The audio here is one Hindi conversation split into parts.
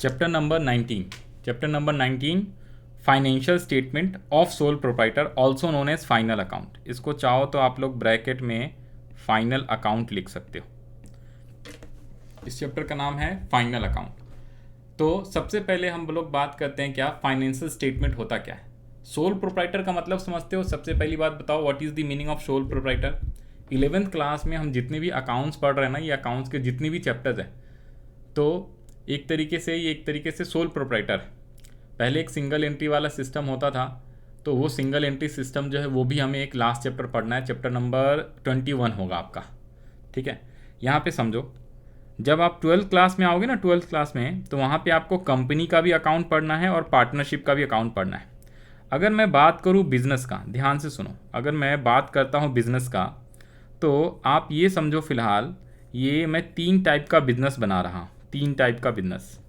Chapter number 19 financial statement of sole proprietor also known as final account. इसको चाहो तो आप लोग ब्रैकेट में फाइनल अकाउंट लिख सकते हो। इस चैप्टर का नाम है फाइनल अकाउंट। तो सबसे पहले हम लोग बात करते हैं क्या फाइनेंशियल स्टेटमेंट होता क्या है। सोल प्रोप्राइटर का मतलब समझते हो? सबसे पहली बात बताओ what is the meaning of sole proprietor. 11th class में हम जितने भी अकाउंट्स पढ़ रहे हैं ना, ये अकाउंट्स के जितने भी चैप्टर्स हैं, तो एक तरीके से सोल प्रोप्राइटर। पहले एक सिंगल एंट्री वाला सिस्टम होता था, तो वो सिंगल एंट्री सिस्टम जो है वो भी हमें एक लास्ट चैप्टर पढ़ना है, चैप्टर नंबर 21 होगा आपका। ठीक है, यहाँ पे समझो, जब आप 12th क्लास में आओगे ना, 12th क्लास में, तो वहाँ पे आपको कंपनी का भी अकाउंट पढ़ना है और पार्टनरशिप का भी अकाउंट पढ़ना है। अगर मैं बात करूँ बिजनेस का, ध्यान से सुनो, अगर मैं बात करता हूँ बिजनेस का, तो आप ये समझो फ़िलहाल ये मैं 3 टाइप का बिजनेस बना रहा हूँ। 3 टाइप का बिजनेस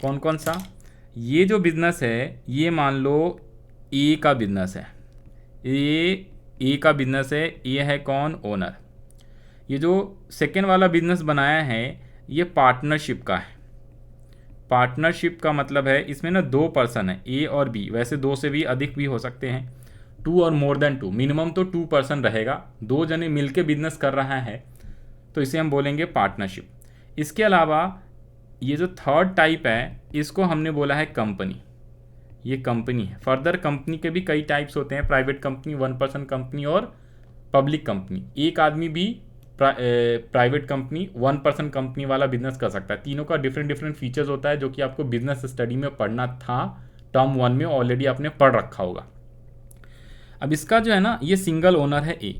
कौन कौन सा? ये जो बिज़नेस है ये मान लो ए का बिज़नेस है, ए का बिज़नेस है, ये है कौन? ओनर। ये जो सेकेंड वाला बिज़नेस बनाया है ये पार्टनरशिप का है। पार्टनरशिप का मतलब है इसमें ना 2 पर्सन है, ए और बी, वैसे 2 से भी अधिक भी हो सकते हैं, 2 और मोर देन 2, मिनिमम तो 2 पर्सन रहेगा। 2 जने मिलके बिजनेस कर रहा है तो इसे हम बोलेंगे पार्टनरशिप। इसके अलावा ये जो थर्ड टाइप है इसको हमने बोला है कंपनी। ये कंपनी है। फर्दर कंपनी के भी कई टाइप्स होते हैं, प्राइवेट कंपनी, 1 पर्सन कंपनी और पब्लिक कंपनी। एक आदमी भी प्राइवेट कंपनी, 1 पर्सन कंपनी वाला बिजनेस कर सकता है। तीनों का डिफरेंट फीचर्स होता है जो कि आपको बिजनेस स्टडी में पढ़ना था, टर्म 1 में ऑलरेडी आपने पढ़ रखा होगा। अब इसका जो है ना ये सिंगल ओनर है ए।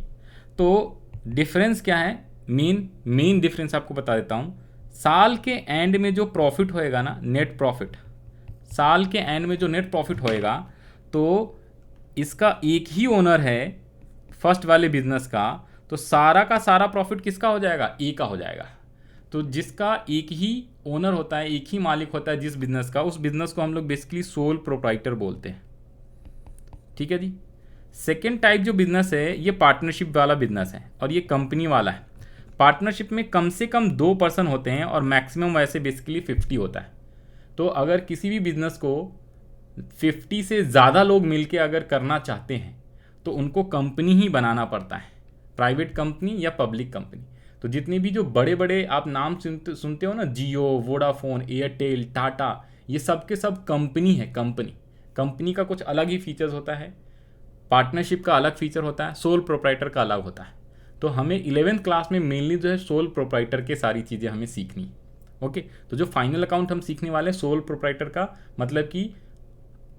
तो डिफरेंस क्या है? मेन डिफरेंस आपको बता देता हूँ। साल के एंड में जो प्रॉफिट होएगा ना, नेट प्रॉफिट, साल के एंड में जो नेट प्रॉफिट होएगा, तो इसका एक ही ओनर है फर्स्ट वाले बिजनेस का, तो सारा का सारा प्रॉफिट किसका हो जाएगा? ए का हो जाएगा। तो जिसका एक ही ओनर होता है, एक ही मालिक होता है जिस बिजनेस का, उस बिजनेस को हम लोग बेसिकली सोल प्रोप्राइटर बोलते हैं। ठीक है जी। सेकेंड टाइप जो बिजनेस है ये पार्टनरशिप वाला बिजनेस है और ये कंपनी वाला है। पार्टनरशिप में कम से कम 2 पर्सन होते हैं और मैक्सिमम वैसे बेसिकली 50 होता है। तो अगर किसी भी बिजनेस को 50 से ज़्यादा लोग मिलके अगर करना चाहते हैं तो उनको कंपनी ही बनाना पड़ता है, प्राइवेट कंपनी या पब्लिक कंपनी। तो जितने भी जो बड़े बड़े आप नाम सुनते हो ना, जियो, वोडाफोन, एयरटेल, टाटा, ये सब के सब कंपनी है। कंपनी का कुछ अलग ही फीचर्स होता है, पार्टनरशिप का अलग फीचर होता है, सोल प्रोप्राइटर का अलग होता है। तो हमें 11th क्लास में मेनली जो है सोल प्रोप्राइटर के सारी चीज़ें हमें सीखनी। ओके, तो जो फाइनल अकाउंट हम सीखने वाले हैं सोल प्रोप्राइटर का, मतलब कि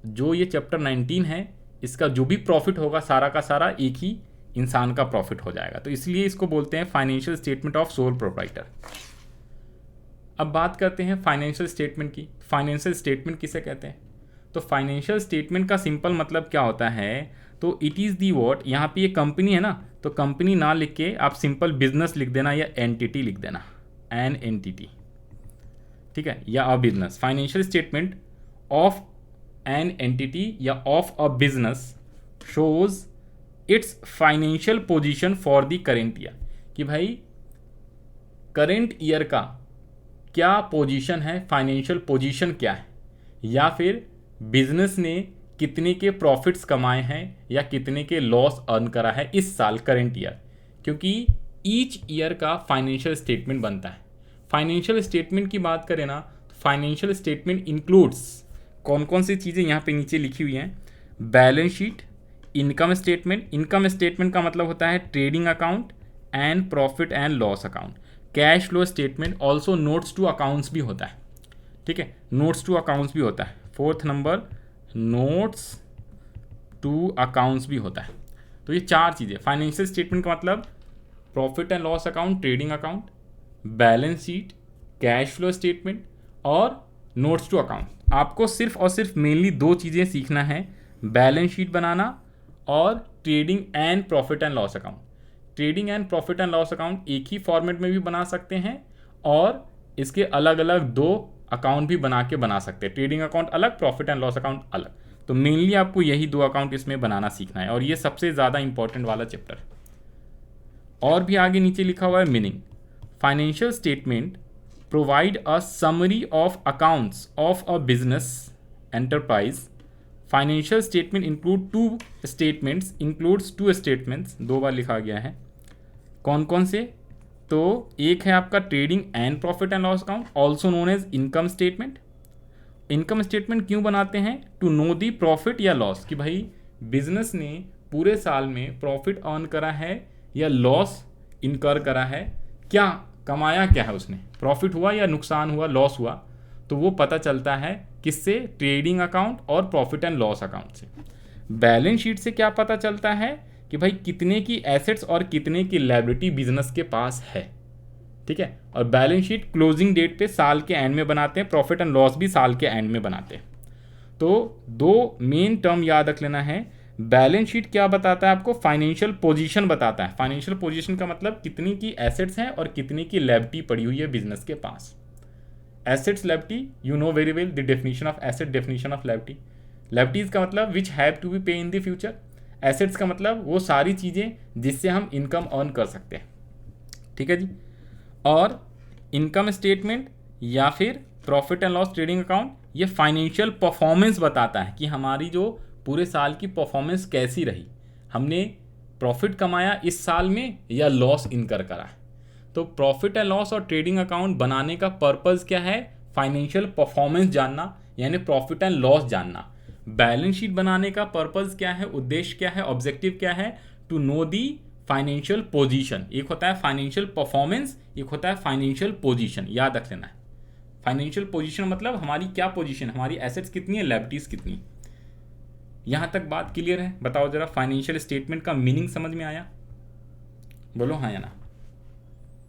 जो ये चैप्टर 19 है इसका जो भी प्रॉफिट होगा सारा का सारा एक ही इंसान का प्रॉफिट हो जाएगा। तो इसलिए इसको बोलते हैं financial statement of sole proprietor. अब बात करते हैं फाइनेंशियल स्टेटमेंट की। फाइनेंशियल स्टेटमेंट किसे कहते हैं? तो फाइनेंशियल स्टेटमेंट का सिंपल मतलब क्या होता है? तो इट इज़ दी वॉट, यहाँ पे ये कंपनी है ना, तो कंपनी ना लिख के आप सिंपल बिजनेस लिख देना या एंटिटी लिख देना, एन एंटिटी। ठीक है, या a business. Financial statement of an entity या of a business shows its financial position for the current year, कि भाई करेंट ईयर का क्या पोजीशन है, फाइनेंशियल पोजीशन क्या है, या फिर बिजनेस ने कितने के प्रॉफिट्स कमाए हैं या कितने के लॉस अर्न करा है इस साल, करेंट ईयर। क्योंकि ईच ईयर का फाइनेंशियल स्टेटमेंट बनता है। फाइनेंशियल स्टेटमेंट की बात करें ना, तो फाइनेंशियल स्टेटमेंट इंक्लूड्स कौन कौन सी चीज़ें यहाँ पे नीचे लिखी हुई हैं? Balance sheet, income statement. Income statement का मतलब होता है trading account and profit and loss account. Cash flow statement, also notes to accounts भी होता है। ठीक है, नोट्स टू अकाउंट्स भी होता है। 4th number notes to accounts भी होता है। तो ये 4 चीज़ें। फाइनेंशियल स्टेटमेंट का मतलब profit and loss account, trading account, balance sheet, cash flow statement और नोट्स टू अकाउंट। आपको सिर्फ और सिर्फ मेनली 2 चीज़ें सीखना है, बैलेंस शीट बनाना और trading and profit and loss account. Trading and profit and loss account एक ही फॉर्मेट में भी बना सकते हैं और इसके अलग अलग 2 अकाउंट भी बना सकते हैं। ट्रेडिंग अकाउंट अलग, प्रॉफिट एंड लॉस अकाउंट अलग। तो मेनली आपको यही 2 अकाउंट इसमें बनाना सीखना है और ये सबसे ज़्यादा इंपॉर्टेंट वाला चैप्टर। और भी आगे नीचे लिखा हुआ है meaning. Financial statement provide a summary of accounts of a business enterprise. Financial statement includes two statements, 2 बार लिखा गया है। कौन कौन से? तो एक है आपका trading and profit and loss account, also known as income statement. Income statement क्यों बनाते हैं? टू नो दी प्रॉफिट या लॉस, कि भाई बिजनेस ने पूरे साल में प्रॉफिट अर्न करा है या लॉस इनकर करा है, क्या कमाया, क्या है उसने, प्रॉफिट हुआ या नुकसान हुआ, लॉस हुआ, तो वो पता चलता है किससे? ट्रेडिंग अकाउंट और प्रॉफिट एंड लॉस अकाउंट से। बैलेंस शीट से क्या पता चलता है? कि भाई कितने की एसेट्स और कितने की लायबिलिटी बिजनेस के पास है, ठीक है। और बैलेंस शीट क्लोजिंग डेट पे साल के एंड में बनाते हैं, प्रॉफिट एंड लॉस भी साल के एंड में बनाते हैं। तो 2 मेन टर्म याद रख लेना है। बैलेंस शीट क्या बताता है आपको? फाइनेंशियल पोजीशन बताता है। फाइनेंशियल पोजीशन का मतलब कितनी की एसेट्स हैं और कितनी की लायबिलिटी पड़ी हुई है बिजनेस के पास। Assets liability, you know very well the definition of asset, definition of liability. Liabilities का मतलब विच हैव टू बी पे इन द फ्यूचर। एसेट्स का मतलब वो सारी चीज़ें जिससे हम इनकम अर्न कर सकते हैं, ठीक है जी। और इनकम स्टेटमेंट या फिर profit and loss trading account, ये फाइनेंशियल परफॉर्मेंस बताता है कि हमारी जो पूरे साल की परफॉर्मेंस कैसी रही, हमने प्रॉफिट कमाया इस साल में या लॉस इनकर करा है। तो प्रॉफिट एंड लॉस और ट्रेडिंग अकाउंट बनाने का पर्पस क्या है? फाइनेंशियल परफॉर्मेंस जानना, यानी प्रॉफिट एंड लॉस जानना। बैलेंस शीट बनाने का पर्पस क्या है, उद्देश्य क्या है, ऑब्जेक्टिव क्या है? To know the financial position. एक होता है फाइनेंशियल परफॉर्मेंस, एक होता है फाइनेंशियल पोजीशन, याद रख लेना है। फाइनेंशियल पोजीशन मतलब हमारी क्या पोजीशन, हमारी एसेट्स कितनी है, लायबिलिटीज कितनी। यहां तक बात क्लियर है? बताओ जरा, फाइनेंशियल स्टेटमेंट का मीनिंग समझ में आया? बोलो हाँ या ना।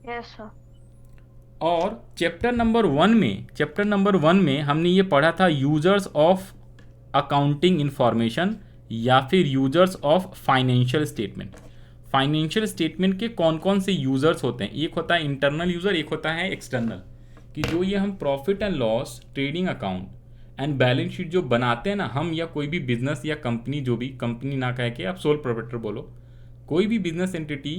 Yes sir. और चैप्टर नंबर 1 में हमने ये पढ़ा था यूजर्स ऑफ अकाउंटिंग इंफॉर्मेशन या फिर users of financial statement. Financial statement के कौन कौन से यूजर्स होते हैं? एक होता है इंटरनल यूजर, एक होता है एक्सटर्नल। कि जो ये हम profit and loss, trading account and balance sheet जो बनाते हैं ना, हम या कोई भी बिजनेस या कंपनी, जो भी कंपनी ना कह के आप सोल प्रोप्राइटर बोलो, कोई भी business entity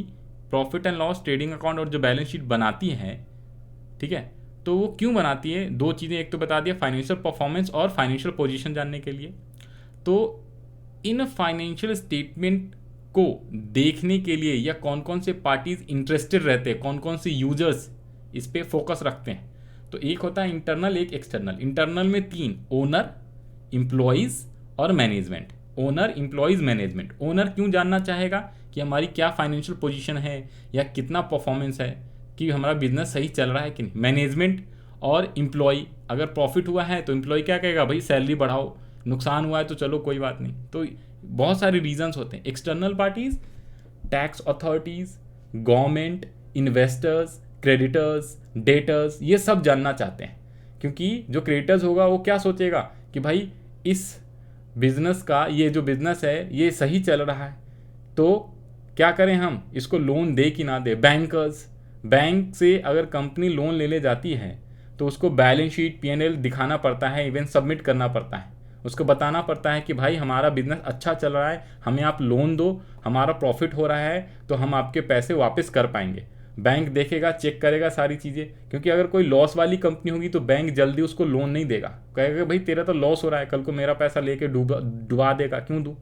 profit and loss, trading account और जो बैलेंस शीट बनाती है, ठीक है, तो वो क्यों बनाती है? 2 चीज़ें, एक तो बता दिया फाइनेंशियल परफॉर्मेंस और फाइनेंशियल पोजीशन जानने के लिए। तो इन फाइनेंशियल स्टेटमेंट को देखने के लिए या कौन कौन से पार्टीज इंटरेस्टेड रहते हैं, कौन कौन से यूजर्स इस पे फोकस रखते हैं, तो एक होता है इंटरनल, एक एक्सटर्नल। इंटरनल में 3, ओनर, एम्प्लॉयज़ और management. Owner, employees, management. Owner क्यों जानना चाहेगा? कि हमारी क्या फाइनेंशियल पोजीशन है या कितना परफॉर्मेंस है, कि हमारा बिजनेस सही चल रहा है कि नहीं। मैनेजमेंट और एम्प्लॉय, अगर प्रॉफिट हुआ है तो एम्प्लॉय क्या कहेगा? भाई सैलरी बढ़ाओ, नुकसान हुआ है तो चलो कोई बात नहीं। तो बहुत सारे रीजंस होते हैं। External parties, tax authorities, government, investors, creditors, debtors, ये सब जानना चाहते हैं। क्योंकि जो क्रेडिटर्स होगा वो क्या सोचेगा कि भाई इस बिजनेस का, ये जो बिजनेस है ये सही चल रहा है, तो क्या करें हम, इसको लोन दे कि ना दे। बैंकर्स, बैंक से अगर कंपनी लोन लेने जाती है तो उसको बैलेंस शीट, P&L दिखाना पड़ता है, इवन सबमिट करना पड़ता है, उसको बताना पड़ता है कि भाई हमारा बिजनेस अच्छा चल रहा है, हमें आप लोन दो, हमारा प्रॉफिट हो रहा है तो हम आपके पैसे वापस कर पाएंगे। बैंक देखेगा, चेक करेगा सारी चीज़ें, क्योंकि अगर कोई लॉस वाली कंपनी होगी तो बैंक जल्दी उसको लोन नहीं देगा, कहेगा भाई तेरा तो लॉस हो रहा है, कल को मेरा पैसा लेके डुबा देगा, क्यों दूँ।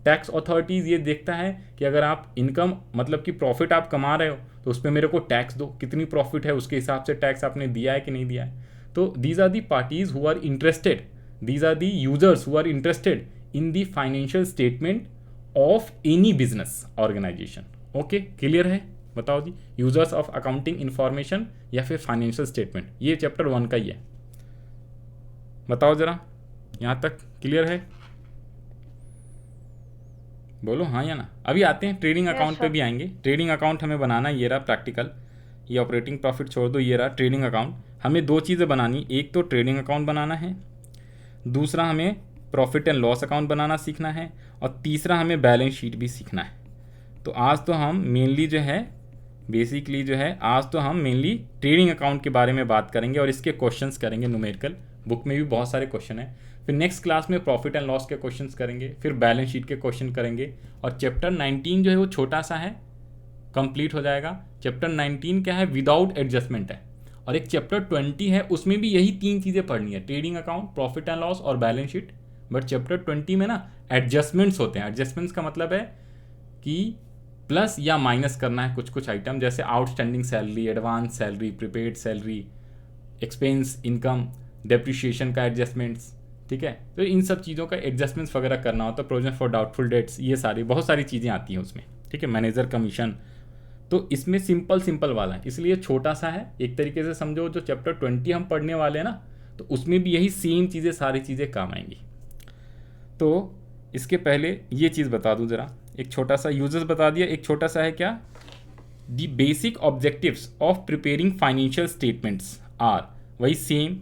टैक्स अथॉरिटीज़ ये देखता है कि अगर आप इनकम, मतलब कि प्रॉफिट आप कमा रहे हो, तो उस पर मेरे को टैक्स दो, कितनी प्रॉफिट है उसके हिसाब से टैक्स आपने दिया है कि नहीं दिया है। तो these are the parties who are interested, these are the users who are interested in the financial statement of any business organization. Okay, clear है? बताओ जी, यूजर्स ऑफ अकाउंटिंग इंफॉर्मेशन या फिर फाइनेंशियल स्टेटमेंट, ये चैप्टर 1 का ही है। बताओ जरा, यहाँ तक क्लियर है? बोलो हाँ या ना। अभी आते हैं ट्रेडिंग अकाउंट पे भी आएंगे। ट्रेडिंग अकाउंट हमें बनाना, ये रहा प्रैक्टिकल, ये ऑपरेटिंग प्रॉफिट छोड़ दो, ये रहा ट्रेडिंग अकाउंट। हमें 2 चीज़ें बनानी, एक तो ट्रेडिंग अकाउंट बनाना है, दूसरा हमें प्रॉफिट एंड लॉस अकाउंट बनाना सीखना है, और तीसरा हमें बैलेंस शीट भी सीखना है। तो आज तो हम मेनली जो है, बेसिकली जो है, आज तो हम मेनली ट्रेडिंग अकाउंट के बारे में बात करेंगे और इसके क्वेश्चंस करेंगे न्यूमेरिकल। बुक में भी बहुत सारे क्वेश्चन हैं। फिर नेक्स्ट क्लास में प्रॉफिट एंड लॉस के क्वेश्चंस करेंगे, फिर बैलेंस शीट के क्वेश्चन करेंगे, और चैप्टर 19 जो है वो छोटा सा है, कंप्लीट हो जाएगा। चैप्टर 19 क्या है? विदाउट एडजस्टमेंट है, और एक चैप्टर 20 है, उसमें भी यही 3 चीज़ें पढ़नी है, trading account, profit and loss और बैलेंस शीट। बट चैप्टर 20 में ना एडजस्टमेंट्स होते हैं। एडजस्टमेंट्स का मतलब है कि प्लस या माइनस करना है कुछ कुछ आइटम, जैसे outstanding salary, advance salary, prepaid salary, expense, income, depreciation का एडजस्टमेंट्स। ठीक है, तो इन सब चीज़ों का एडजस्टमेंट्स वगैरह करना होता है, प्रोविजन फॉर डाउटफुल डेट्स, ये सारी बहुत सारी चीज़ें आती हैं उसमें। ठीक है, मैनेजर कमीशन। तो इसमें सिंपल वाला है, इसलिए छोटा सा है। एक तरीके से समझो जो चैप्टर 20 हम पढ़ने वाले हैं ना, तो उसमें भी यही सेम चीज़ें, सारी चीज़ें काम आएंगी। तो इसके पहले ये चीज़ बता दूं ज़रा, एक छोटा सा यूजर्स बता दिया, एक छोटा सा है क्या, the basic objectives of preparing financial statements are, वही same,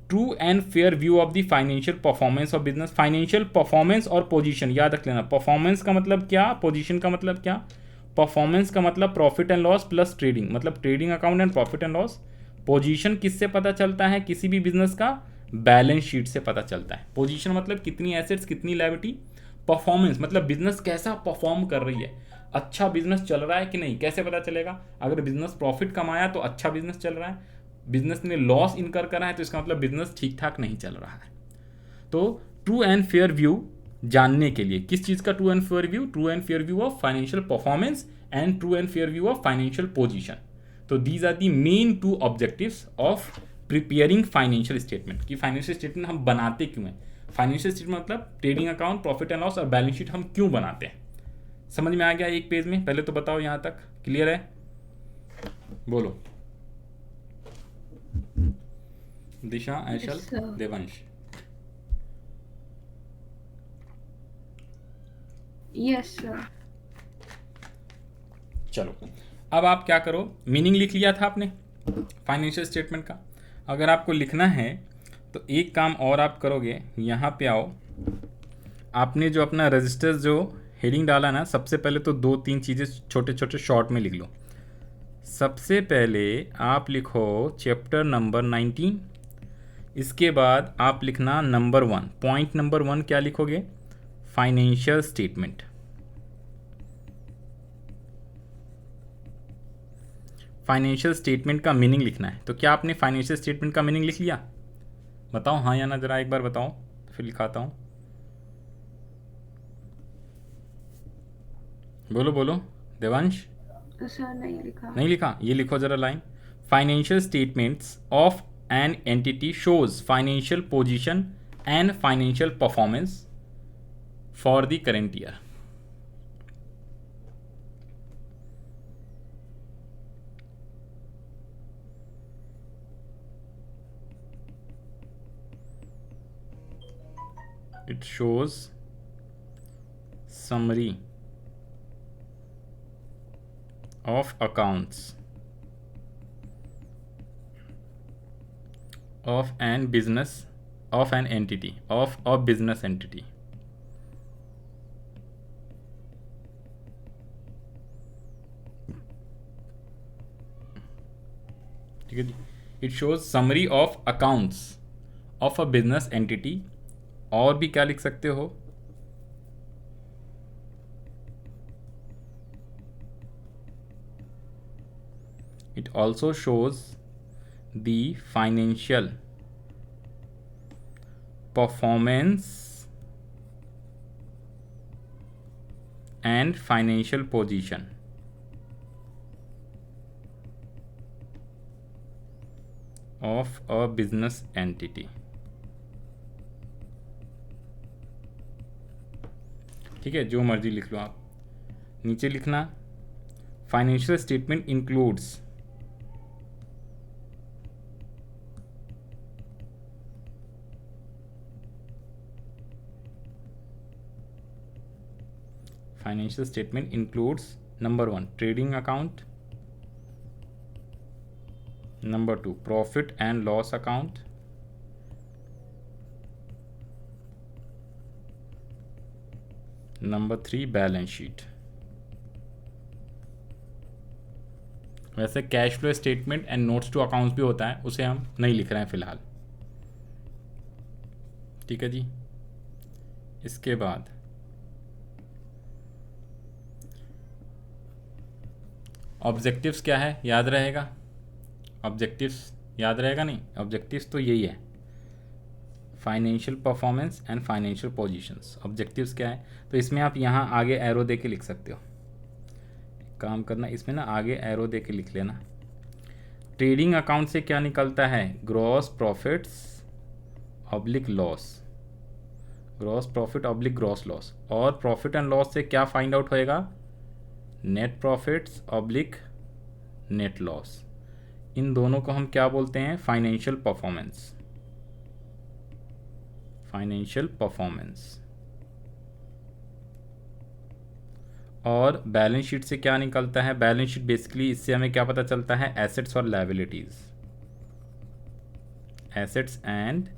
true and fair view of the financial performance of business. Financial performance और पोजीशन याद रख लेना। परफॉर्मेंस का मतलब क्या, पोजीशन का मतलब क्या। परफॉर्मेंस का मतलब profit and loss plus trading, मतलब trading account and profit and loss. Position किससे पता चलता है किसी भी बिजनेस का, बैलेंस शीट से पता चलता है। पोजीशन मतलब कितनी एसेट्स कितनी लायबिलिटी। परफॉर्मेंस मतलब बिजनेस कैसा परफॉर्म कर रही है, अच्छा बिजनेस चल रहा है कि नहीं, कैसे पता चलेगा। अगर बिजनेस प्रॉफिट कमाया तो अच्छा बिजनेस चल रहा है, बिजनेस ने लॉस इनकर करा है तो इसका मतलब बिजनेस ठीक ठाक नहीं चल रहा है। तो ट्रू एंड फेयर व्यू जानने के लिए, किस चीज़ का true and fair view, true and fair view of financial performance and true and fair view of financial position. तो these are the main 2 objectives of preparing financial statement. कि फाइनेंशियल स्टेटमेंट हम बनाते क्यों हैं, फाइनेंशियल स्टेटमेंट मतलब trading account, profit and loss और बैलेंस शीट हम क्यों बनाते हैं। समझ में आ गया एक पेज में? पहले तो बताओ यहाँ तक क्लियर है, बोलो। दिशा, ऐशल, देवांश। Yes sir. चलो अब आप क्या करो, मीनिंग लिख लिया था आपने फाइनेंशियल स्टेटमेंट का। अगर आपको लिखना है तो एक काम और आप करोगे, यहाँ पे आओ, आपने जो अपना रजिस्टर जो हेडिंग डाला ना, सबसे पहले तो 2-3 चीज़ें छोटे छोटे शॉर्ट में लिख लो। सबसे पहले आप लिखो चैप्टर नंबर 19, इसके बाद आप लिखना नंबर 1, पॉइंट नंबर 1 क्या लिखोगे, फाइनेंशियल स्टेटमेंट। फाइनेंशियल स्टेटमेंट का मीनिंग लिखना है। तो क्या आपने फाइनेंशियल स्टेटमेंट का मीनिंग लिख लिया? बताओ हाँ या ना, ज़रा एक बार बताओ, फिर लिखाता हूँ। बोलो बोलो देवांश। सर नहीं लिखा। नहीं लिखा? ये लिखो ज़रा line, financial statements of an entity shows financial position and financial performance for the current year. It shows summary of accounts of an business, of an entity, of a business entity. ठीक है जी। It shows summary of accounts of a business entity. और भी क्या लिख सकते हो, it also shows the financial performance and financial position of a business entity। ठीक है, जो मर्जी लिख लो आप। नीचे लिखना financial statement includes financial statement includes number 1 trading account, number 2 profit and loss account, number 3 balance sheet. वैसे cash flow statement and notes to accounts भी होता है, उसे हम नहीं लिख रहे हैं फिलहाल। ठीक है जी। इसके बाद ऑब्जेक्टिव्स क्या है, याद रहेगा। ऑब्जेक्टिव्स याद रहेगा नहीं, ऑब्जेक्टिव्स तो यही है, financial performance and financial positions. Objectives क्या है, तो इसमें आप यहाँ आगे एरो दे के लिख सकते हो। काम करना इसमें ना, आगे एरो दे के लिख लेना। ट्रेडिंग अकाउंट से क्या निकलता है, gross profits oblique loss, gross profit oblique gross loss. और प्रॉफिट एंड लॉस से क्या फाइंड आउट होएगा, net profits oblique net loss. इन दोनों को हम क्या बोलते हैं, फाइनेंशियल परफॉर्मेंस, फाइनेंशियल परफॉर्मेंस। और बैलेंस शीट से क्या निकलता है, बैलेंस शीट बेसिकली इससे हमें क्या पता चलता है, एसेट्स और लायबिलिटीज, एसेट्स एंड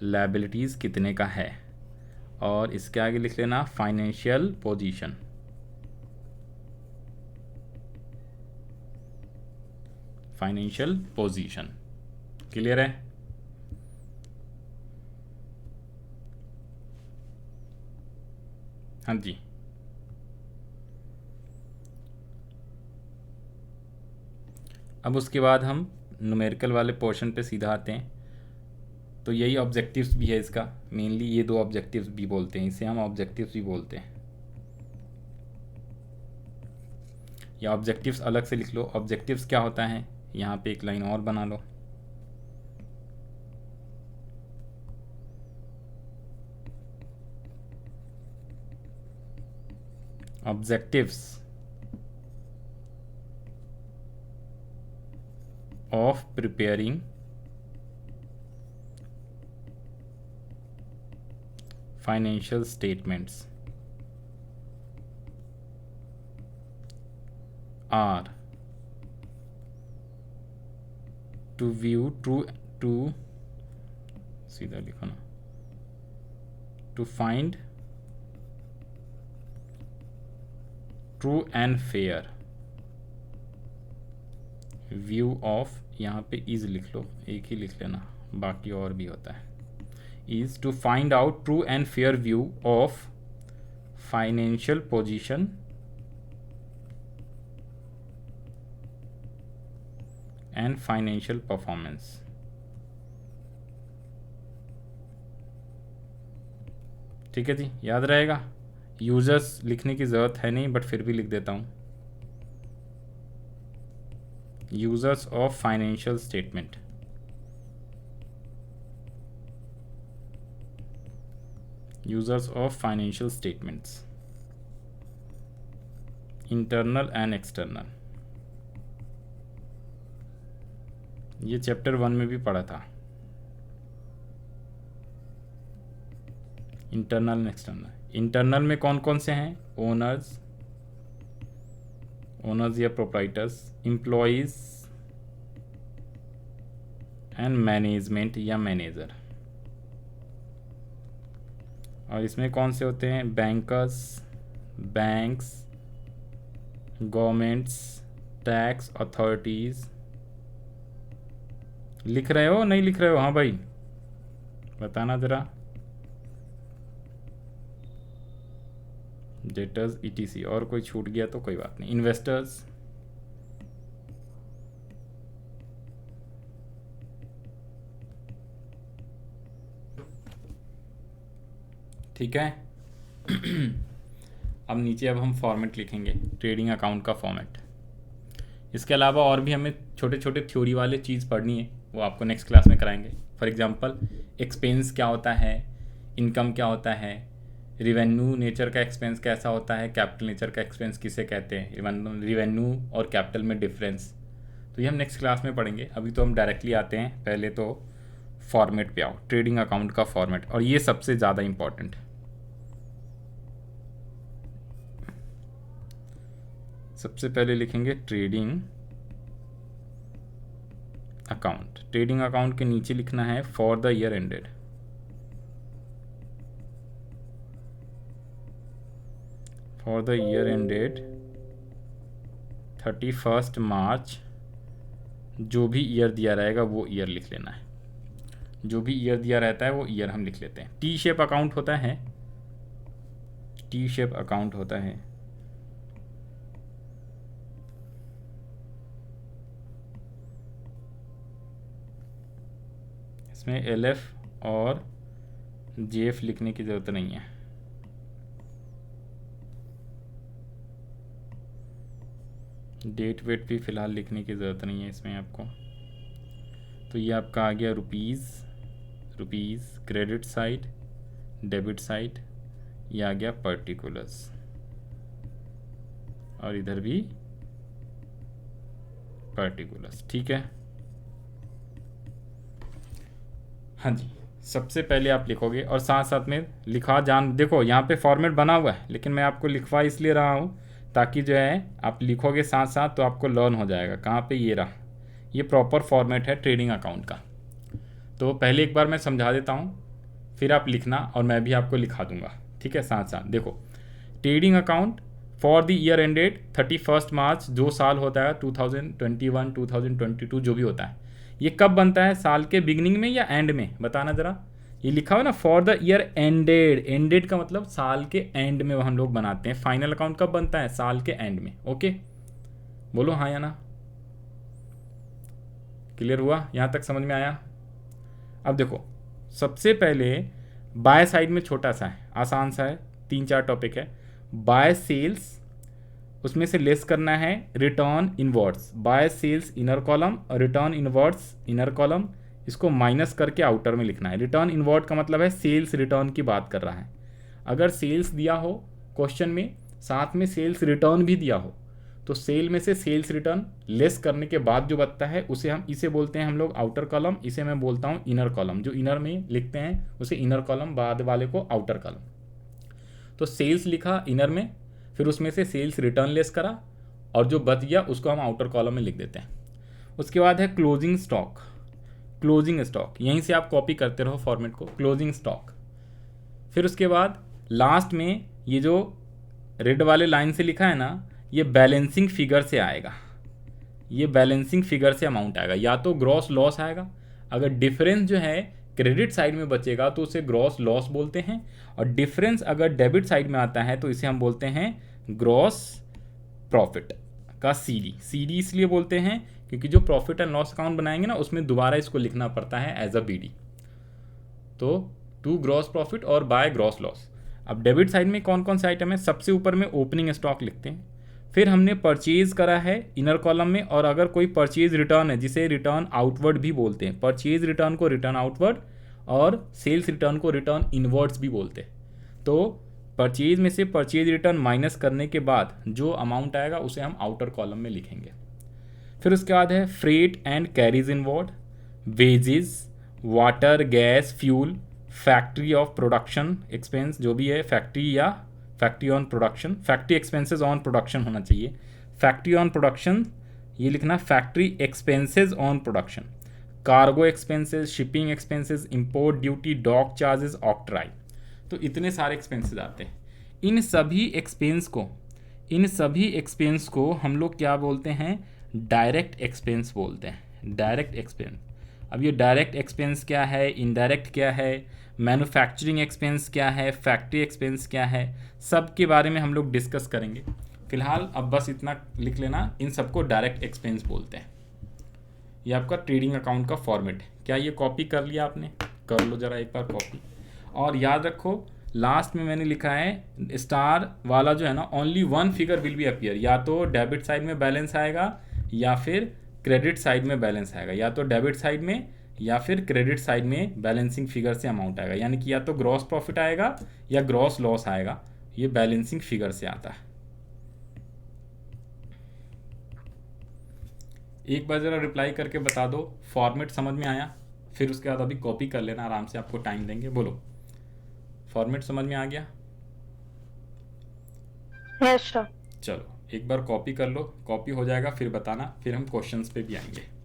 लायबिलिटीज कितने का है। और इसके आगे लिख लेना financial position, financial position. Clear है। हाँ जी, अब उसके बाद हम न्यूमेरिकल वाले पोर्शन पे सीधा आते हैं। तो यही ऑब्जेक्टिव्स भी है इसका, मेनली ये दो ऑब्जेक्टिव्स भी बोलते हैं, इसे हम ऑब्जेक्टिव्स भी बोलते हैं, या ऑब्जेक्टिव्स अलग से लिख लो। ऑब्जेक्टिव्स क्या होता है, यहाँ पे एक लाइन और बना लो। Objectives of preparing financial statements are to view to सीधा लिखो ना, to find true and fair view of, यहाँ पे इज लिख लो, एक ही लिख लेना, बाकी और भी होता है। Is to find out true and fair view of financial position and financial performance. ठीक है जी, याद रहेगा। यूजर्स लिखने की ज़रूरत है नहीं, बट फिर भी लिख देता हूँ। Users of financial statement, users of financial statements, internal and external। ये चैप्टर 1 में भी पढ़ा था, इंटरनल एंड एक्सटर्नल। इंटरनल में कौन कौन से हैं, ओनर्स, ओनर्स या प्रोप्राइटर्स, एम्प्लॉयज एंड मैनेजमेंट या मैनेजर। और इसमें कौन से होते हैं, bankers, banks, governments, tax authorities. लिख रहे हो नहीं लिख रहे हो, हाँ भाई बताना ज़रा। डेटर्स ईटीसी, और कोई छूट गया तो कोई बात नहीं। इन्वेस्टर्स, ठीक है। अब नीचे अब हम फॉर्मेट लिखेंगे, ट्रेडिंग अकाउंट का फॉर्मेट। इसके अलावा और भी हमें छोटे छोटे थ्योरी वाले चीज़ पढ़नी है, वो आपको नेक्स्ट क्लास में कराएंगे। फॉर एग्जांपल एक्सपेंस क्या होता है, इनकम क्या होता है, रिवेन्यू नेचर का एक्सपेंस कैसा होता है, कैपिटल नेचर का एक्सपेंस किसे कहते हैं, रिवेन्यू और कैपिटल में डिफरेंस। तो ये हम नेक्स्ट क्लास में पढ़ेंगे। अभी तो हम डायरेक्टली आते हैं, पहले तो फॉर्मेट पे आओ, ट्रेडिंग अकाउंट का फॉर्मेट, और ये सबसे ज़्यादा इम्पॉर्टेंट। सबसे पहले लिखेंगे ट्रेडिंग अकाउंट। ट्रेडिंग अकाउंट के नीचे लिखना है for the year ended, for the year ended 31 मार्च। जो भी ईयर दिया रहेगा वो ईयर लिख लेना है, जो भी ईयर दिया रहता है वो ईयर हम लिख लेते हैं। टी शेप अकाउंट होता है, टी शेप अकाउंट होता है। इसमें LF और JF लिखने की ज़रूरत नहीं है। डेट वेट भी फ़िलहाल लिखने की ज़रूरत नहीं है इसमें आपको। तो ये आपका आ गया rupees credit side, debit side, ये आ गया पर्टिकुलर्स, और इधर भी पर्टिकुलर्स। ठीक है, हाँ जी। सबसे पहले आप लिखोगे और साथ साथ में देखो यहाँ पे फॉर्मेट बना हुआ है, लेकिन मैं आपको लिखवा इसलिए रहा हूँ ताकि जो है आप लिखोगे साथ साथ तो आपको लर्न हो जाएगा। कहाँ पे ये रहा, ये प्रॉपर फॉर्मेट है ट्रेडिंग अकाउंट का। तो पहले एक बार मैं समझा देता हूँ, फिर आप लिखना और मैं भी आपको लिखा दूंगा। ठीक है, साथ साथ देखो, trading account for the year ended 31 मार्च, जो साल होता है 2021 2022 जो भी होता है, ये कब बनता है, साल के बिगनिंग में या एंड में, बताना ज़रा। ये लिखा हुआ ना for the year ended, ended का मतलब साल के एंड में हम लोग बनाते हैं। फाइनल अकाउंट कब बनता है, साल के एंड में। ओके, बोलो हाँ या ना। क्लियर हुआ, यहाँ तक समझ में आया। अब देखो, सबसे पहले बाय साइड में छोटा सा है, आसान सा है, 3-4 टॉपिक है। बाय सेल्स, उसमें से लेस करना है return inwards. By sales inner column और रिटर्न इनवर्ड्स इनर कॉलम, इसको माइनस करके आउटर में लिखना है। रिटर्न इनवर्ड का मतलब है सेल्स रिटर्न की बात कर रहा है। अगर सेल्स दिया हो क्वेश्चन में, साथ में सेल्स रिटर्न भी दिया हो, तो सेल में से सेल्स रिटर्न लेस करने के बाद जो बचता है उसे इसे बोलते हैं हम लोग आउटर कॉलम, इसे मैं बोलता हूँ इनर कॉलम। जो इनर में लिखते हैं उसे इनर कॉलम, बाद वाले को आउटर कॉलम। तो सेल्स लिखा इनर में, फिर उसमें से सेल्स रिटर्न लेस करा, और जो बच गया उसको हम आउटर कॉलम में लिख देते हैं। उसके बाद है क्लोजिंग स्टॉक। क्लोजिंग स्टॉक यहीं से आप कॉपी करते रहो फॉर्मेट को, क्लोजिंग स्टॉक। फिर उसके बाद लास्ट में ये जो रेड वाले लाइन से लिखा है ना, ये बैलेंसिंग फिगर से आएगा। ये बैलेंसिंग फिगर से अमाउंट आएगा, या तो ग्रॉस लॉस आएगा। अगर डिफरेंस जो है क्रेडिट साइड में बचेगा तो उसे ग्रॉस लॉस बोलते हैं, और डिफरेंस अगर डेबिट साइड में आता है तो इसे हम बोलते हैं ग्रॉस प्रॉफिट का सीडी। सीडी इसलिए बोलते हैं क्योंकि जो प्रॉफिट एंड लॉस अकाउंट बनाएंगे ना, उसमें दोबारा इसको लिखना पड़ता है एज अ बीडी। तो टू ग्रॉस प्रॉफिट और बाय ग्रॉस लॉस। अब डेबिट साइड में कौन कौन से आइटम है, सबसे ऊपर में ओपनिंग स्टॉक लिखते हैं। फिर हमने परचेज करा है इनर कॉलम में, और अगर कोई परचेज रिटर्न है जिसे रिटर्न आउटवर्ड भी बोलते हैं, परचेज रिटर्न को रिटर्न आउटवर्ड और सेल्स रिटर्न को रिटर्न इनवर्ड्स भी बोलते हैं। तो परचेज में से परचेज रिटर्न माइनस करने के बाद जो अमाउंट आएगा उसे हम आउटर कॉलम में लिखेंगे। फिर उसके बाद है freight and carriage inward, wages, water gas fuel, factory of production expenses, जो भी है फैक्ट्री या factory on production, factory expenses on production होना चाहिए। फैक्ट्री ऑन प्रोडक्शन ये लिखना, factory expenses on production, cargo expenses, shipping expenses, import duty, dock charges, octroi. तो इतने सारे एक्सपेंसेस आते हैं। इन सभी एक्सपेंस को हम लोग क्या बोलते हैं, डायरेक्ट एक्सपेंस बोलते हैं, डायरेक्ट एक्सपेंस। अब ये डायरेक्ट एक्सपेंस क्या है, इनडायरेक्ट क्या है, मैन्युफैक्चरिंग एक्सपेंस क्या है, फैक्ट्री एक्सपेंस क्या है, सब के बारे में हम लोग डिस्कस करेंगे। फिलहाल अब बस इतना लिख लेना, इन सबको डायरेक्ट एक्सपेंस बोलते हैं। ये आपका ट्रेडिंग अकाउंट का फॉर्मेट है। क्या ये कॉपी कर लिया आपने, कर लो ज़रा एक बार कॉपी। और याद रखो, लास्ट में मैंने लिखा है स्टार वाला जो है ना, only one figure will be appear, या तो डेबिट साइड में बैलेंस आएगा या फिर क्रेडिट साइड में बैलेंस आएगा, या तो डेबिट साइड में या फिर क्रेडिट साइड में बैलेंसिंग फिगर से अमाउंट आएगा। यानी कि या तो ग्रॉस प्रॉफिट आएगा या ग्रॉस लॉस आएगा, ये बैलेंसिंग फिगर से आता है। एक बार ज़रा रिप्लाई करके बता दो फॉर्मेट समझ में आया, फिर उसके बाद अभी कॉपी कर लेना आराम से, आपको टाइम देंगे। बोलो फॉर्मेट समझ में आ गया? Yes sir. चलो एक बार कॉपी कर लो, कॉपी हो जाएगा फिर बताना, फिर हम क्वेश्चंस पे भी आएंगे।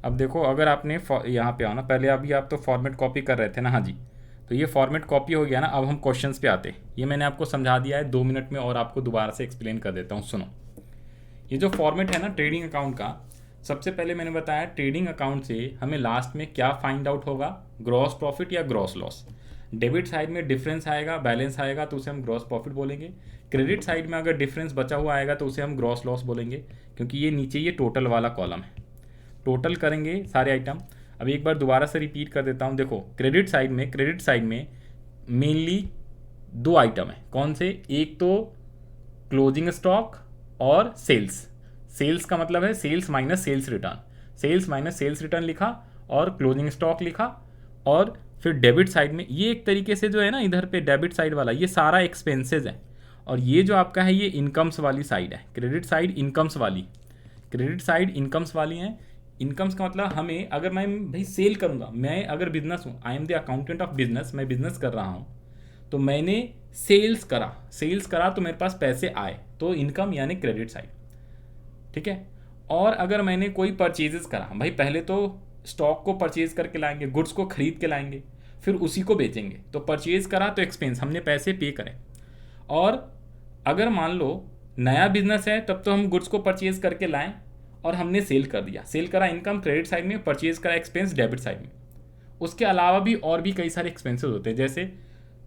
अब देखो, अगर आपने यहाँ पे आओ ना, पहले अभी आप तो फॉर्मेट कॉपी कर रहे थे ना, हाँ जी, तो ये फॉर्मेट कॉपी हो गया ना। अब हम क्वेश्चंस पे आते हैं। ये मैंने आपको समझा दिया है 2 मिनट में, और आपको दोबारा से एक्सप्लेन कर देता हूँ, सुनो। ये जो फॉर्मेट है ना ट्रेडिंग अकाउंट का, सबसे पहले मैंने बताया ट्रेडिंग अकाउंट से हमें लास्ट में क्या फाइंड आउट होगा, ग्रॉस प्रॉफिट या ग्रॉस लॉस। डेबिट साइड में डिफरेंस आएगा, बैलेंस आएगा, तो उसे हम ग्रॉस प्रॉफिट बोलेंगे। क्रेडिट साइड में अगर डिफरेंस बचा हुआ आएगा तो उसे हम ग्रॉस लॉस बोलेंगे, क्योंकि ये नीचे ये टोटल वाला कॉलम है। टोटल करेंगे सारे आइटम। अब एक बार दोबारा से रिपीट कर देता हूँ। देखो, क्रेडिट साइड में मेनली 2 आइटम है। कौन से? एक तो क्लोजिंग स्टॉक और सेल्स का मतलब है sales minus sales return. Sales minus sales return लिखा और क्लोजिंग स्टॉक लिखा। और फिर डेबिट साइड में ये एक तरीके से जो है ना, इधर पे डेबिट साइड वाला ये सारा एक्सपेंसेस है, और ये जो आपका है ये इनकम्स वाली साइड है। क्रेडिट साइड इनकम्स वाली है। इनकम्स का मतलब हमें, अगर मैं भाई सेल करूँगा, मैं अगर बिजनेस हूँ, I am the accountant of business, मैं बिजनेस कर रहा हूँ, तो मैंने सेल्स करा तो मेरे पास पैसे आए, तो इनकम यानी क्रेडिट साइड, ठीक है। और अगर मैंने कोई परचेजेस करा, भाई पहले तो स्टॉक को परचेज करके लाएंगे, गुड्स को खरीद के लाएंगे, फिर उसी को बेचेंगे, तो परचेज करा तो एक्सपेंस, हमने पैसे पे करे। और अगर मान लो नया बिजनेस है, तब तो हम गुड्स को परचेज करके लाएं और हमने सेल कर दिया, सेल करा इनकम क्रेडिट साइड में, परचेज करा एक्सपेंस डेबिट साइड में। उसके अलावा भी और भी कई सारे एक्सपेंसेस होते हैं। जैसे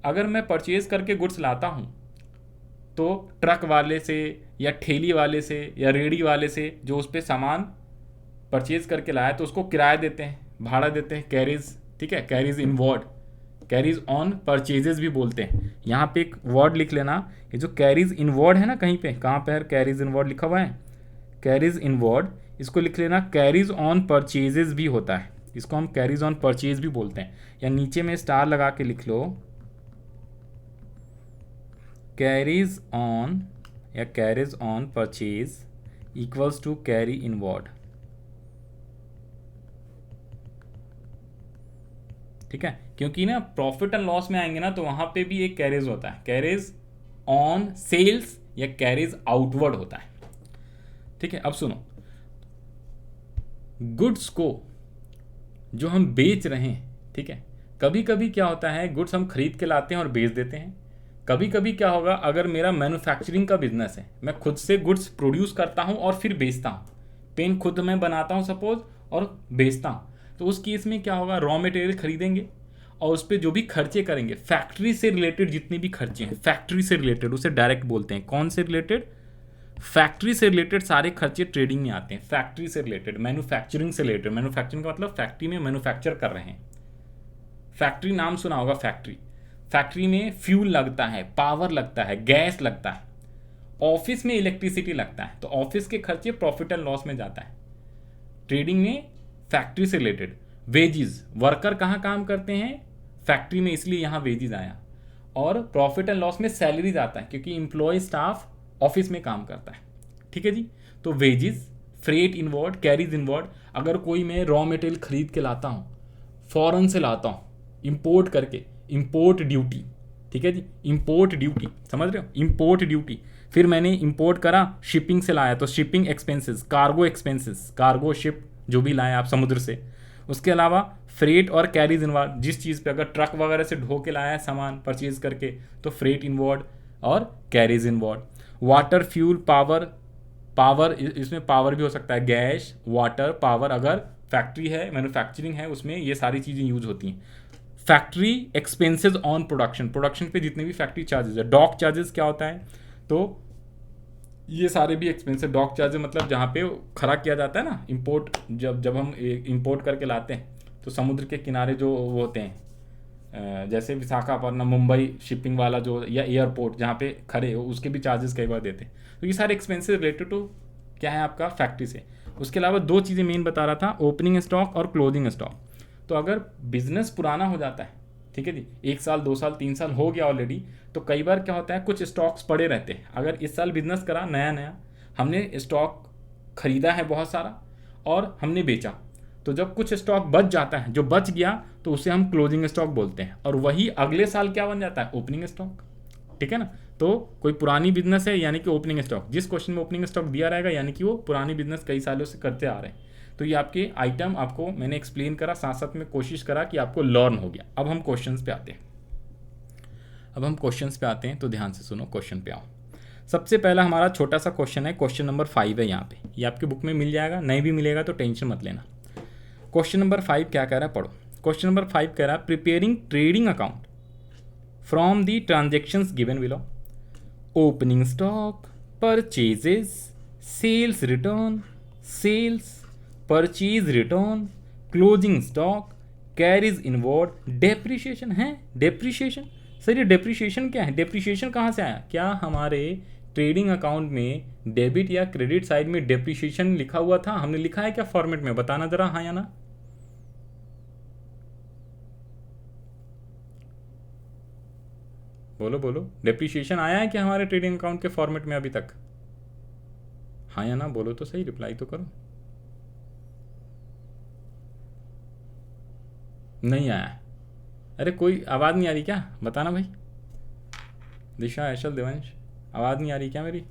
अगर मैं परचेज करके गुड्स लाता हूँ, तो ट्रक वाले से या ठेली वाले से या रेडी वाले से जो उस पर सामान परचेज करके लाया, तो उसको किराया देते हैं, भाड़ा देते हैं, कैरीज, ठीक है, carries inward, carries on purchases भी बोलते हैं। यहाँ पे एक वर्ड लिख लेना, ये जो कैरीज इनवर्ड है ना, कहीं पे, कहाँ पे है कैरीज इनवर्ड लिखा हुआ है, कैरीज इनवर्ड, इसको लिख लेना। कैरीज ऑन परचेजेस भी होता है, इसको हम कैरीज ऑन परचेज भी बोलते हैं, या नीचे में स्टार लगा के लिख लो, कैरीज ऑन या carriage on purchase equals to carry inward, ठीक है। क्योंकि ना प्रॉफिट एंड लॉस में आएंगे ना, तो वहां पे भी एक कैरेज होता है, कैरेज ऑन सेल्स या कैरेज आउटवर्ड होता है, ठीक है। अब सुनो, गुड्स को जो हम बेच रहे हैं, ठीक है, कभी कभी क्या होता है, गुड्स हम खरीद के लाते हैं और बेच देते हैं। कभी कभी क्या होगा, अगर मेरा मैन्युफैक्चरिंग का बिजनेस है, मैं खुद से गुड्स प्रोड्यूस करता हूं और फिर बेचता हूं, पेन खुद मैं बनाता हूं सपोज और बेचता हूं, तो उस केस में क्या होगा, रॉ मटेरियल खरीदेंगे और उस पर जो भी खर्चे करेंगे, फैक्ट्री से रिलेटेड जितने भी खर्चे हैं, फैक्ट्री से रिलेटेड उसे डायरेक्ट बोलते हैं। कौन से रिलेटेड? फैक्ट्री से रिलेटेड सारे खर्चे ट्रेडिंग में आते हैं। फैक्ट्री से रिलेटेड, मैन्युफैक्चरिंग से रिलेटेड, मैन्युफैक्चरिंग का मतलब फैक्ट्री में मैन्युफैक्चर कर रहे हैं। फैक्ट्री नाम सुना होगा, फैक्ट्री में फ्यूल लगता है, पावर लगता है, गैस लगता है, ऑफिस में इलेक्ट्रिसिटी लगता है, तो ऑफिस के खर्चे प्रॉफिट एंड लॉस में जाता है। ट्रेडिंग में फैक्ट्री से रिलेटेड वेजेस, वर्कर कहाँ काम करते हैं, फैक्ट्री में, इसलिए यहाँ वेजेस आया। और प्रॉफिट एंड लॉस में सैलरीज आता है, क्योंकि एम्प्लॉय स्टाफ ऑफिस में काम करता है, ठीक है जी। तो wages, freight inward, carries inward. अगर कोई मैं रॉ मटेरियल खरीद के लाता हूँ, फॉरेन से लाता हूँ, इंपोर्ट करके, इंपोर्ट ड्यूटी, ठीक है जी, इंपोर्ट ड्यूटी, समझ रहे हो, इंपोर्ट ड्यूटी। फिर मैंने इंपोर्ट करा, शिपिंग से लाया, तो shipping expenses, cargo expenses, cargo ship जो भी लाए आप समुद्र से। उसके अलावा फ्रेट और कैरीज इनवर्ड, जिस चीज़ पे अगर ट्रक वगैरह से ढो के लाया है सामान परचेज करके, तो फ्रेट इनवर्ड और carries inward. Water, fuel, power, इसमें पावर भी हो सकता है, गैस, वाटर, पावर। अगर फैक्ट्री है, मैन्युफैक्चरिंग है, उसमें ये सारी चीज़ें यूज होती हैं। फैक्ट्री एक्सपेंसेस ऑन प्रोडक्शन पे जितने भी फैक्ट्री चार्जेस है। डॉक चार्जेस क्या होता है, तो ये सारे भी एक्सपेंसिव। डॉक चार्जेस मतलब जहाँ पे खड़ा किया जाता है ना, इंपोर्ट, जब हम इंपोर्ट करके लाते हैं, तो समुद्र के किनारे जो वो होते हैं, जैसे विशाखापट्टनम, मुंबई शिपिंग वाला जो, या एयरपोर्ट जहाँ पे खड़े हो, उसके भी चार्जेस कई बार देते हैं। तो ये सारे एक्सपेंसेस रिलेटेड टू क्या है आपका, फैक्ट्री से। उसके अलावा 2 चीज़ें मेन बता रहा था, ओपनिंग स्टॉक और क्लोजिंग स्टॉक। तो अगर बिजनेस पुराना हो जाता है, ठीक है जी, 1 साल 2 साल 3 साल हो गया ऑलरेडी, तो कई बार क्या होता है, कुछ स्टॉक्स पड़े रहते हैं। अगर इस साल बिजनेस करा नया, हमने स्टॉक खरीदा है बहुत सारा और हमने बेचा, तो जब कुछ स्टॉक बच जाता है, जो बच गया, तो उसे हम क्लोजिंग स्टॉक बोलते हैं, और वही अगले साल क्या बन जाता है, ओपनिंग स्टॉक, ठीक है ना। तो कोई पुरानी बिजनेस है यानी कि ओपनिंग स्टॉक, जिस क्वेश्चन में ओपनिंग स्टॉक दिया रहेगा यानी कि वो पुरानी बिजनेस कई सालों से करते आ रहे हैं। तो ये आपके आइटम आपको मैंने एक्सप्लेन करा, साथ साथ में कोशिश करा कि आपको लर्न हो गया। अब हम क्वेश्चंस पे आते हैं, तो ध्यान से सुनो, क्वेश्चन पे आओ। सबसे पहला हमारा छोटा सा क्वेश्चन है, क्वेश्चन नंबर 5 है यहाँ पे, ये आपके बुक में मिल जाएगा, नहीं भी मिलेगा तो टेंशन मत लेना। क्वेश्चन नंबर 5 क्या कह रहा है, पढ़ो। क्वेश्चन नंबर 5 कह रहा है preparing trading account from the transactions given below, opening stock, purchases, sales return, sales, purchase return, closing stock, carriage inward, depreciation है। डेप्रिशिएशन सर, ये डेप्रिशिएशन क्या है? डेप्रिशिएशन कहाँ से आया? क्या हमारे ट्रेडिंग अकाउंट में डेबिट या क्रेडिट साइड में डेप्रिशिएशन लिखा हुआ था? हमने लिखा है क्या फॉर्मेट में? बताना जरा, हाँ या ना। बोलो बोलो, डेप्रिशिएशन आया है क्या हमारे ट्रेडिंग अकाउंट के फॉर्मेट में अभी तक? हाँ या ना बोलो तो सही, रिप्लाई तो करो। नहीं आया? अरे कोई आवाज़ नहीं आ रही क्या? बताना भाई। दिशा, ऐशल, देवांश, आवाज़ नहीं आ रही क्या मेरी?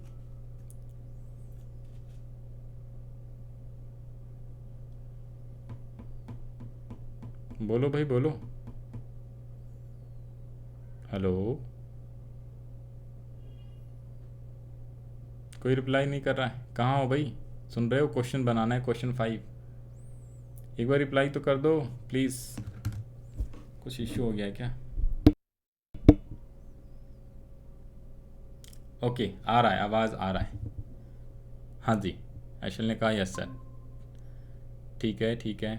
बोलो भाई बोलो। हेलो, कोई रिप्लाई नहीं कर रहा है। कहाँ हो भाई? सुन रहे हो? क्वेश्चन बनाना है, क्वेश्चन 5। एक बार रिप्लाई तो कर दो प्लीज़। कुछ इश्यू हो गया है क्या? ओके, आ रहा है, आवाज़ आ रहा है। हाँ जी, ऐशल ने कहा यस सर। ठीक है ठीक है,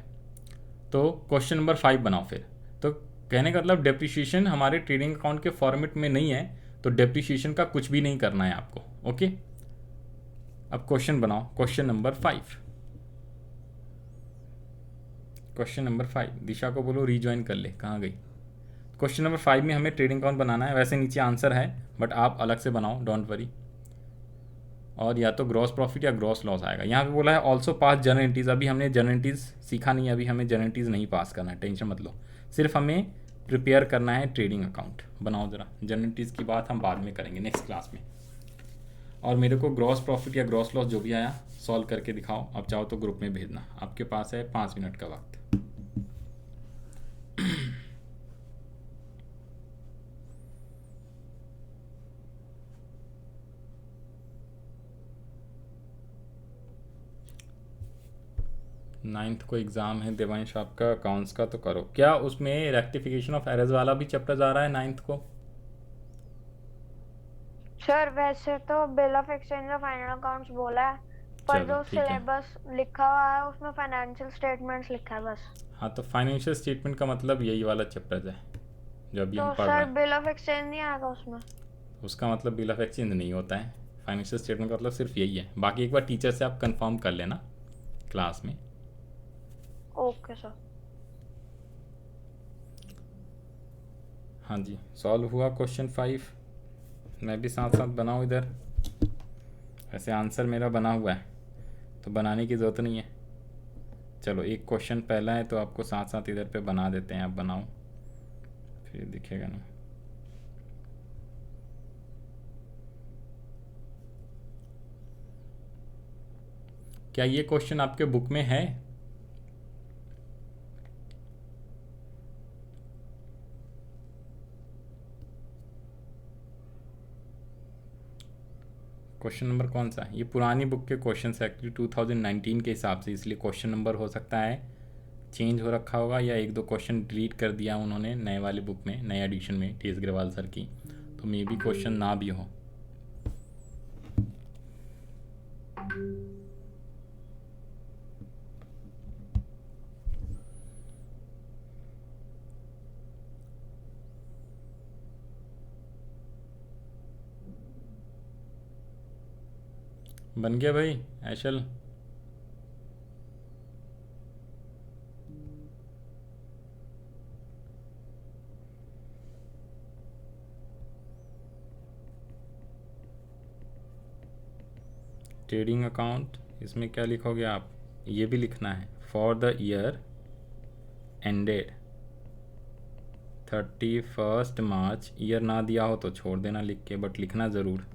तो क्वेश्चन नंबर 5 बनाओ फिर। तो कहने का मतलब डेप्रिशिएशन हमारे ट्रेडिंग अकाउंट के फॉर्मेट में नहीं है, तो डेप्रिशिएशन का कुछ भी नहीं करना है आपको। ओके, अब क्वेश्चन बनाओ, क्वेश्चन नंबर 5। क्वेश्चन नंबर 5, दिशा को बोलो रीज्वाइन कर ले, कहाँ गई? क्वेश्चन नंबर 5 में हमें ट्रेडिंग अकाउंट बनाना है। वैसे नीचे आंसर है, बट आप अलग से बनाओ, डोंट वरी। और या तो ग्रॉस प्रॉफिट या ग्रॉस लॉस आएगा। यहाँ पे बोला है ऑल्सो पास जर्नल एंट्रीज। अभी हमने जर्नल एंट्रीज सीखा नहीं है, अभी हमें जर्नल एंट्रीज नहीं पास करना है, टेंशन मत लो। सिर्फ हमें प्रिपेयर करना है ट्रेडिंग अकाउंट। बनाओ ज़रा, जर्नल एंट्रीज की बात हम बाद में करेंगे नेक्स्ट क्लास में। और मेरे को ग्रॉस प्रॉफिट या ग्रॉस लॉस जो भी आया सॉल्व करके दिखाओ। आप चाहो तो ग्रुप में भेजना, आपके पास है 5 मिनट का वक्त। नाइन्थ को एग्ज़ाम है देवांश आपका अकाउंट्स का, तो करो। क्या उसमें रेक्टिफिकेशन ऑफ एरर्स वाला भी चैप्टर जा रहा है नाइन्थ को? सर वैसे तो बिल ऑफ एक्सचेंज में फाइनल अकाउंट्स बोला है, पर चलो जो ठीक है। सिलेबस लिखा हुआ है उसमें फाइनेंशियल स्टेटमेंट्स लिखा है बस। हाँ, तो फाइनेंशियल स्टेटमेंट का मतलब यही वाला चैप्टर है जो अभी हम तो पढ़ रहे सर हैं। बिल ऑफ एक्सचेंज नहीं आएगा उसमें? उसका मतलब बिल ऑफ एक्सचेंज नहीं होता है, फाइनेंशियल स्टेटमेंट का मतलब सिर्फ यही है। बाकी एक बार टीचर से आप कंफर्म कर लेना क्लास में। Okay sir. हाँ जी, सॉल्व हुआ क्वेश्चन 5। मैं भी साथ साथ बनाऊँ इधर, वैसे आंसर मेरा बना हुआ है तो बनाने की ज़रूरत नहीं है। चलो, एक क्वेश्चन पहला है तो आपको साथ साथ इधर पे बना देते हैं, आप बनाओ, फिर दिखेगा ना। क्या ये क्वेश्चन आपके बुक में है? क्वेश्चन नंबर कौन सा है? ये पुरानी बुक के क्वेश्चन है एक्चुअली 2019 के हिसाब से, इसलिए क्वेश्चन नंबर हो सकता है चेंज हो रखा होगा या एक दो क्वेश्चन डिलीट कर दिया उन्होंने नए वाली बुक में, नए एडिशन में टी एस अग्रवाल सर की, तो मे बी क्वेश्चन ना भी हो। बन गया भाई ऐशल? ट्रेडिंग अकाउंट, इसमें क्या लिखोगे आप? ये भी लिखना है, for the year ended 31 March. Year ना दिया हो तो छोड़ देना लिख के, बट लिखना ज़रूर।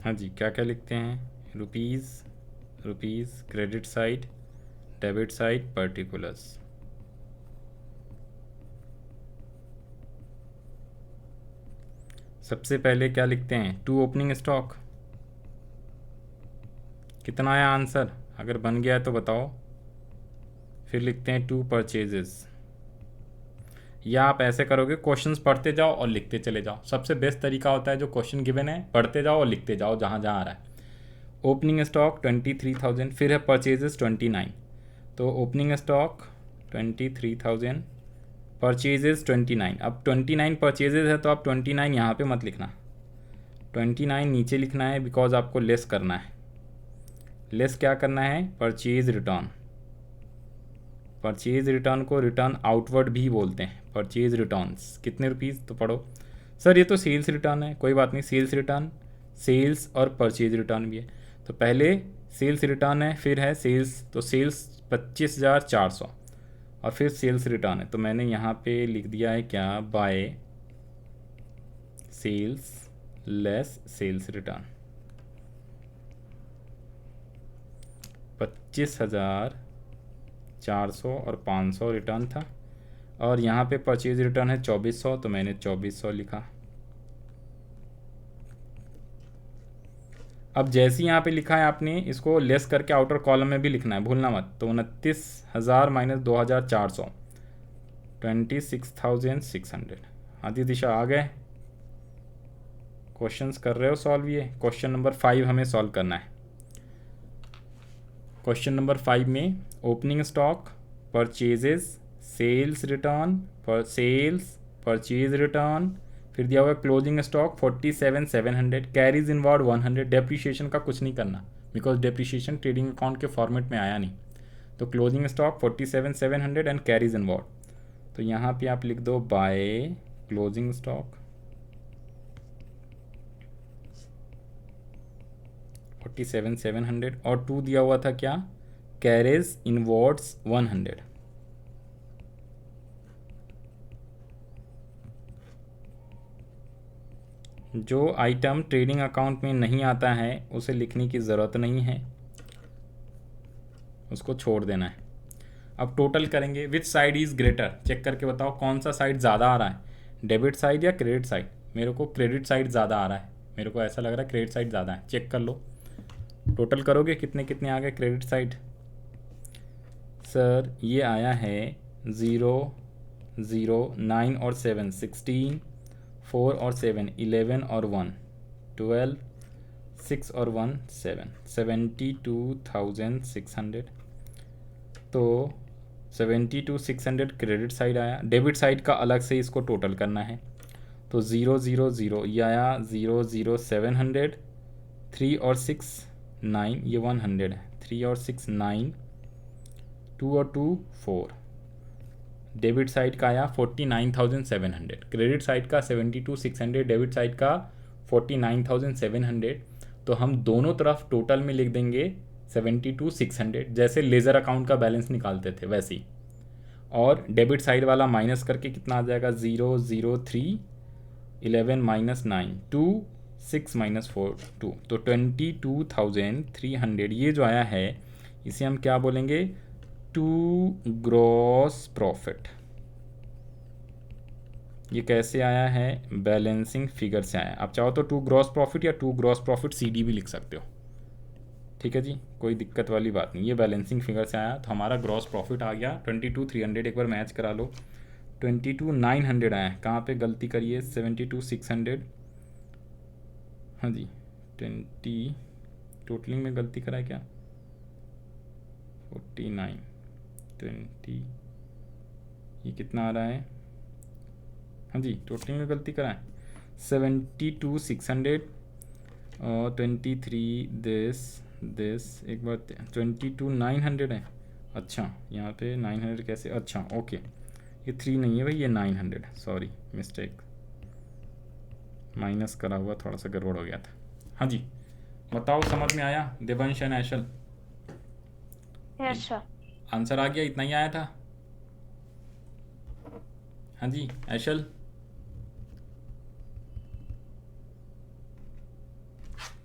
हाँ जी, क्या क्या लिखते हैं? Rupees, rupees, credit side, debit side, particulars. सबसे पहले क्या लिखते हैं? To opening stock. कितना आया आंसर? अगर बन गया है तो बताओ। फिर लिखते हैं टू परचेजेस। या आप ऐसे करोगे, क्वेश्चंस पढ़ते जाओ और लिखते चले जाओ। सबसे बेस्ट तरीका होता है जो क्वेश्चन गिवन है पढ़ते जाओ और लिखते जाओ जहाँ जहाँ आ रहा है। ओपनिंग स्टॉक 23,000, फिर है परचेजेस 29। तो ओपनिंग स्टॉक 23,000, परचेजेस 29। अब 29 परचेजेस है तो आप 29 यहाँ पे मत लिखना, 29 नीचे लिखना है, बिकॉज आपको लेस करना है। लेस क्या करना है? Purchase return. परचेज रिटर्न को रिटर्न आउटवर्ड भी बोलते हैं। परचेज रिटर्न्स कितने रुपीज़? तो पढ़ो सर ये तो सेल्स रिटर्न है। कोई बात नहीं, सेल्स रिटर्न, सेल्स और परचेज रिटर्न भी है। तो पहले सेल्स रिटर्न है, फिर है सेल्स, तो सेल्स 25,400 और फिर सेल्स रिटर्न है। तो मैंने यहाँ पे लिख दिया है क्या? By sales less sales return. 25,400 और 500 रिटर्न था, और यहाँ पे परचेज रिटर्न है 2400, तो मैंने 2400 लिखा। अब जैसे यहाँ पे लिखा है आपने, इसको लेस करके आउटर कॉलम में भी लिखना है, भूलना मत। तो 29,000 माइनस 2,400, 26,600। आदि दिशा आ गए? क्वेश्चंस कर रहे हो सॉल्व? ये क्वेश्चन नंबर 5 हमें सॉल्व करना है। क्वेश्चन नंबर 5 में opening stock, purchases, sales return, sales, purchase return, फिर दिया हुआ closing stock 47,700, carriage inward 100। Depreciation का कुछ नहीं करना, बिकॉज डेप्रीशिएशन ट्रेडिंग अकाउंट के फॉर्मेट में आया नहीं। तो closing stock 47,700 and carriage inward. तो यहाँ पे आप लिख दो बाय क्लोजिंग स्टॉक 47,700, और 2 दिया हुआ था क्या? Carriage inwards 100। जो आइटम ट्रेडिंग अकाउंट में नहीं आता है उसे लिखने की ज़रूरत नहीं है, उसको छोड़ देना है। अब टोटल करेंगे। Which side is greater? Check करके बताओ कौन सा साइड ज़्यादा आ रहा है, डेबिट साइड या क्रेडिट साइड? मेरे को क्रेडिट साइड ज़्यादा आ रहा है, मेरे को ऐसा लग रहा है क्रेडिट साइड ज़्यादा है। चेक कर लो, टोटल करोगे कितने कितने आ गए क्रेडिट साइड? सर ये आया है 0, 0, 9 और 7 16, 4 और 7 11 और 1 12, 6 और 1 7, 72,600। तो 72,600 क्रेडिट साइड आया। डेबिट साइड का अलग से इसको टोटल करना है। तो 0, 0, 0 ये आया 0, 0, 700, 3 और 6 9, ये 100 है। 3 और 6 9, 2 और 2 4। डेबिट साइड का आया 49,700, क्रेडिट साइड का 72,600, डेबिट साइड का 49,700। तो हम दोनों तरफ टोटल में लिख देंगे 72,600, जैसे लेज़र अकाउंट का बैलेंस निकालते थे वैसे ही। और डेबिट साइड वाला माइनस करके कितना आ जाएगा? 0, 0, 3, 11 माइनस 9 2, 6 माइनस 4 2। तो 22,300 ये जो आया है इसे हम क्या बोलेंगे? To gross profit. ये कैसे आया है? बैलेंसिंग फिगर से आया। आप चाहो तो टू ग्रॉस प्रॉफिट या टू ग्रॉस प्रॉफिट CD भी लिख सकते हो, ठीक है जी, कोई दिक्कत वाली बात नहीं। ये बैलेंसिंग फिगर से आया तो हमारा ग्रॉस प्रॉफिट आ गया 22,300। एक बार मैच करा लो, 22,900 आया है। कहाँ पे गलती करिए? 72,600। हाँ जी, 20 टोटलिंग में गलती करा है क्या? 49 20, ये कितना आ रहा है? हाँ जी, टोटलिंग में गलती करा है। 72,600 और 23 दिस एक बार 22,900 है। अच्छा यहाँ पे 900 कैसे? अच्छा ओके, ये 3 नहीं है भाई, ये 900 है। सॉरी मिस्टेक, माइनस करा हुआ थोड़ा सा गड़बड़ हो गया था। हाँ जी बताओ, समझ में आया Devansh and Aishal? Yes sir. Answer आ गया? इतना ही आया था? हाँ जी ऐशल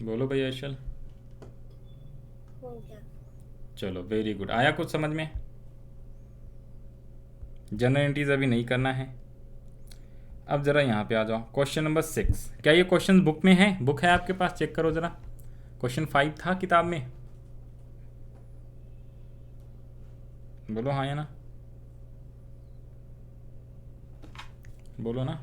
बोलो भैया ऐशल। हो गया। चलो वेरी गुड, आया कुछ समझ में? जनरल एंट्रीज अभी नहीं करना है। अब ज़रा यहाँ पे आ जाओ, क्वेश्चन नंबर 6। क्या ये क्वेश्चन बुक में है? बुक है आपके पास? चेक करो ज़रा। क्वेश्चन 5 था किताब में, बोलो हाँ या ना, बोलो ना।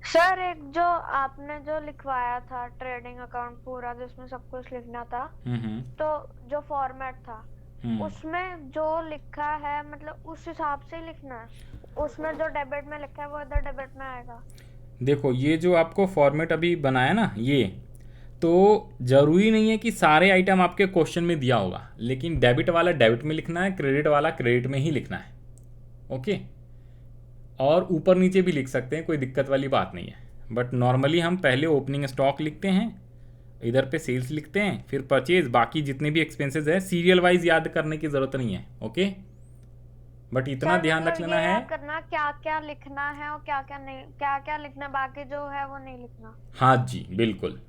सर एक जो आपने जो लिखवाया था ट्रेडिंग अकाउंट पूरा जिसमें सब कुछ लिखना था, हम्म तो जो फॉर्मेट था हम्म। उसमें जो लिखा है मतलब उस हिसाब से ही लिखना है? उसमें जो डेबिट में लिखा है वो इधर डेबिट में आएगा? देखो ये जो आपको फॉर्मेट अभी बनाया ना, ये तो ज़रूरी नहीं है कि सारे आइटम आपके क्वेश्चन में दिया होगा, लेकिन डेबिट वाला डेबिट में लिखना है, क्रेडिट वाला क्रेडिट में ही लिखना है। ओके, और ऊपर नीचे भी लिख सकते हैं, कोई दिक्कत वाली बात नहीं है। बट नॉर्मली हम पहले ओपनिंग स्टॉक लिखते हैं, इधर पे सेल्स लिखते हैं, फिर परचेज, बाकी जितने भी एक्सपेंसेस है सीरियल वाइज याद करने की ज़रूरत नहीं है। ओके, बट इतना सर ध्यान मतलब रख लेना ये है। याद करना क्या क्या लिखना है और क्या क्या नहीं, क्या क्या लिखना, बाकी जो है वो नहीं लिखना। हाँ जी बिल्कुल,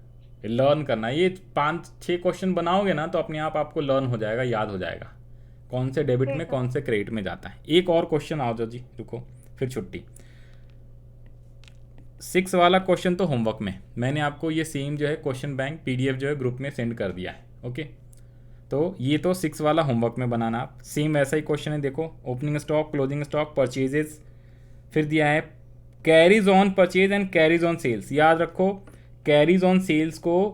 लर्न करना। ये 5-6 क्वेश्चन बनाओगे ना तो अपने आप आपको लर्न हो जाएगा, याद हो जाएगा कौन से डेबिट में ठीक है। कौन से क्रेडिट में जाता है। एक और क्वेश्चन आओ जी, रुको फिर छुट्टी। 6 वाला क्वेश्चन तो होमवर्क में, मैंने आपको ये सेम जो है क्वेश्चन बैंक PDF जो है ग्रुप में सेंड कर दिया है। ओके, तो ये तो 6 वाला होमवर्क में बनाना आप, सेम वैसा ही क्वेश्चन है। देखो opening stock, closing stock, purchases, फिर दिया है carriage on purchase and carriage on sales. याद रखो कैरीज ऑन सेल्स को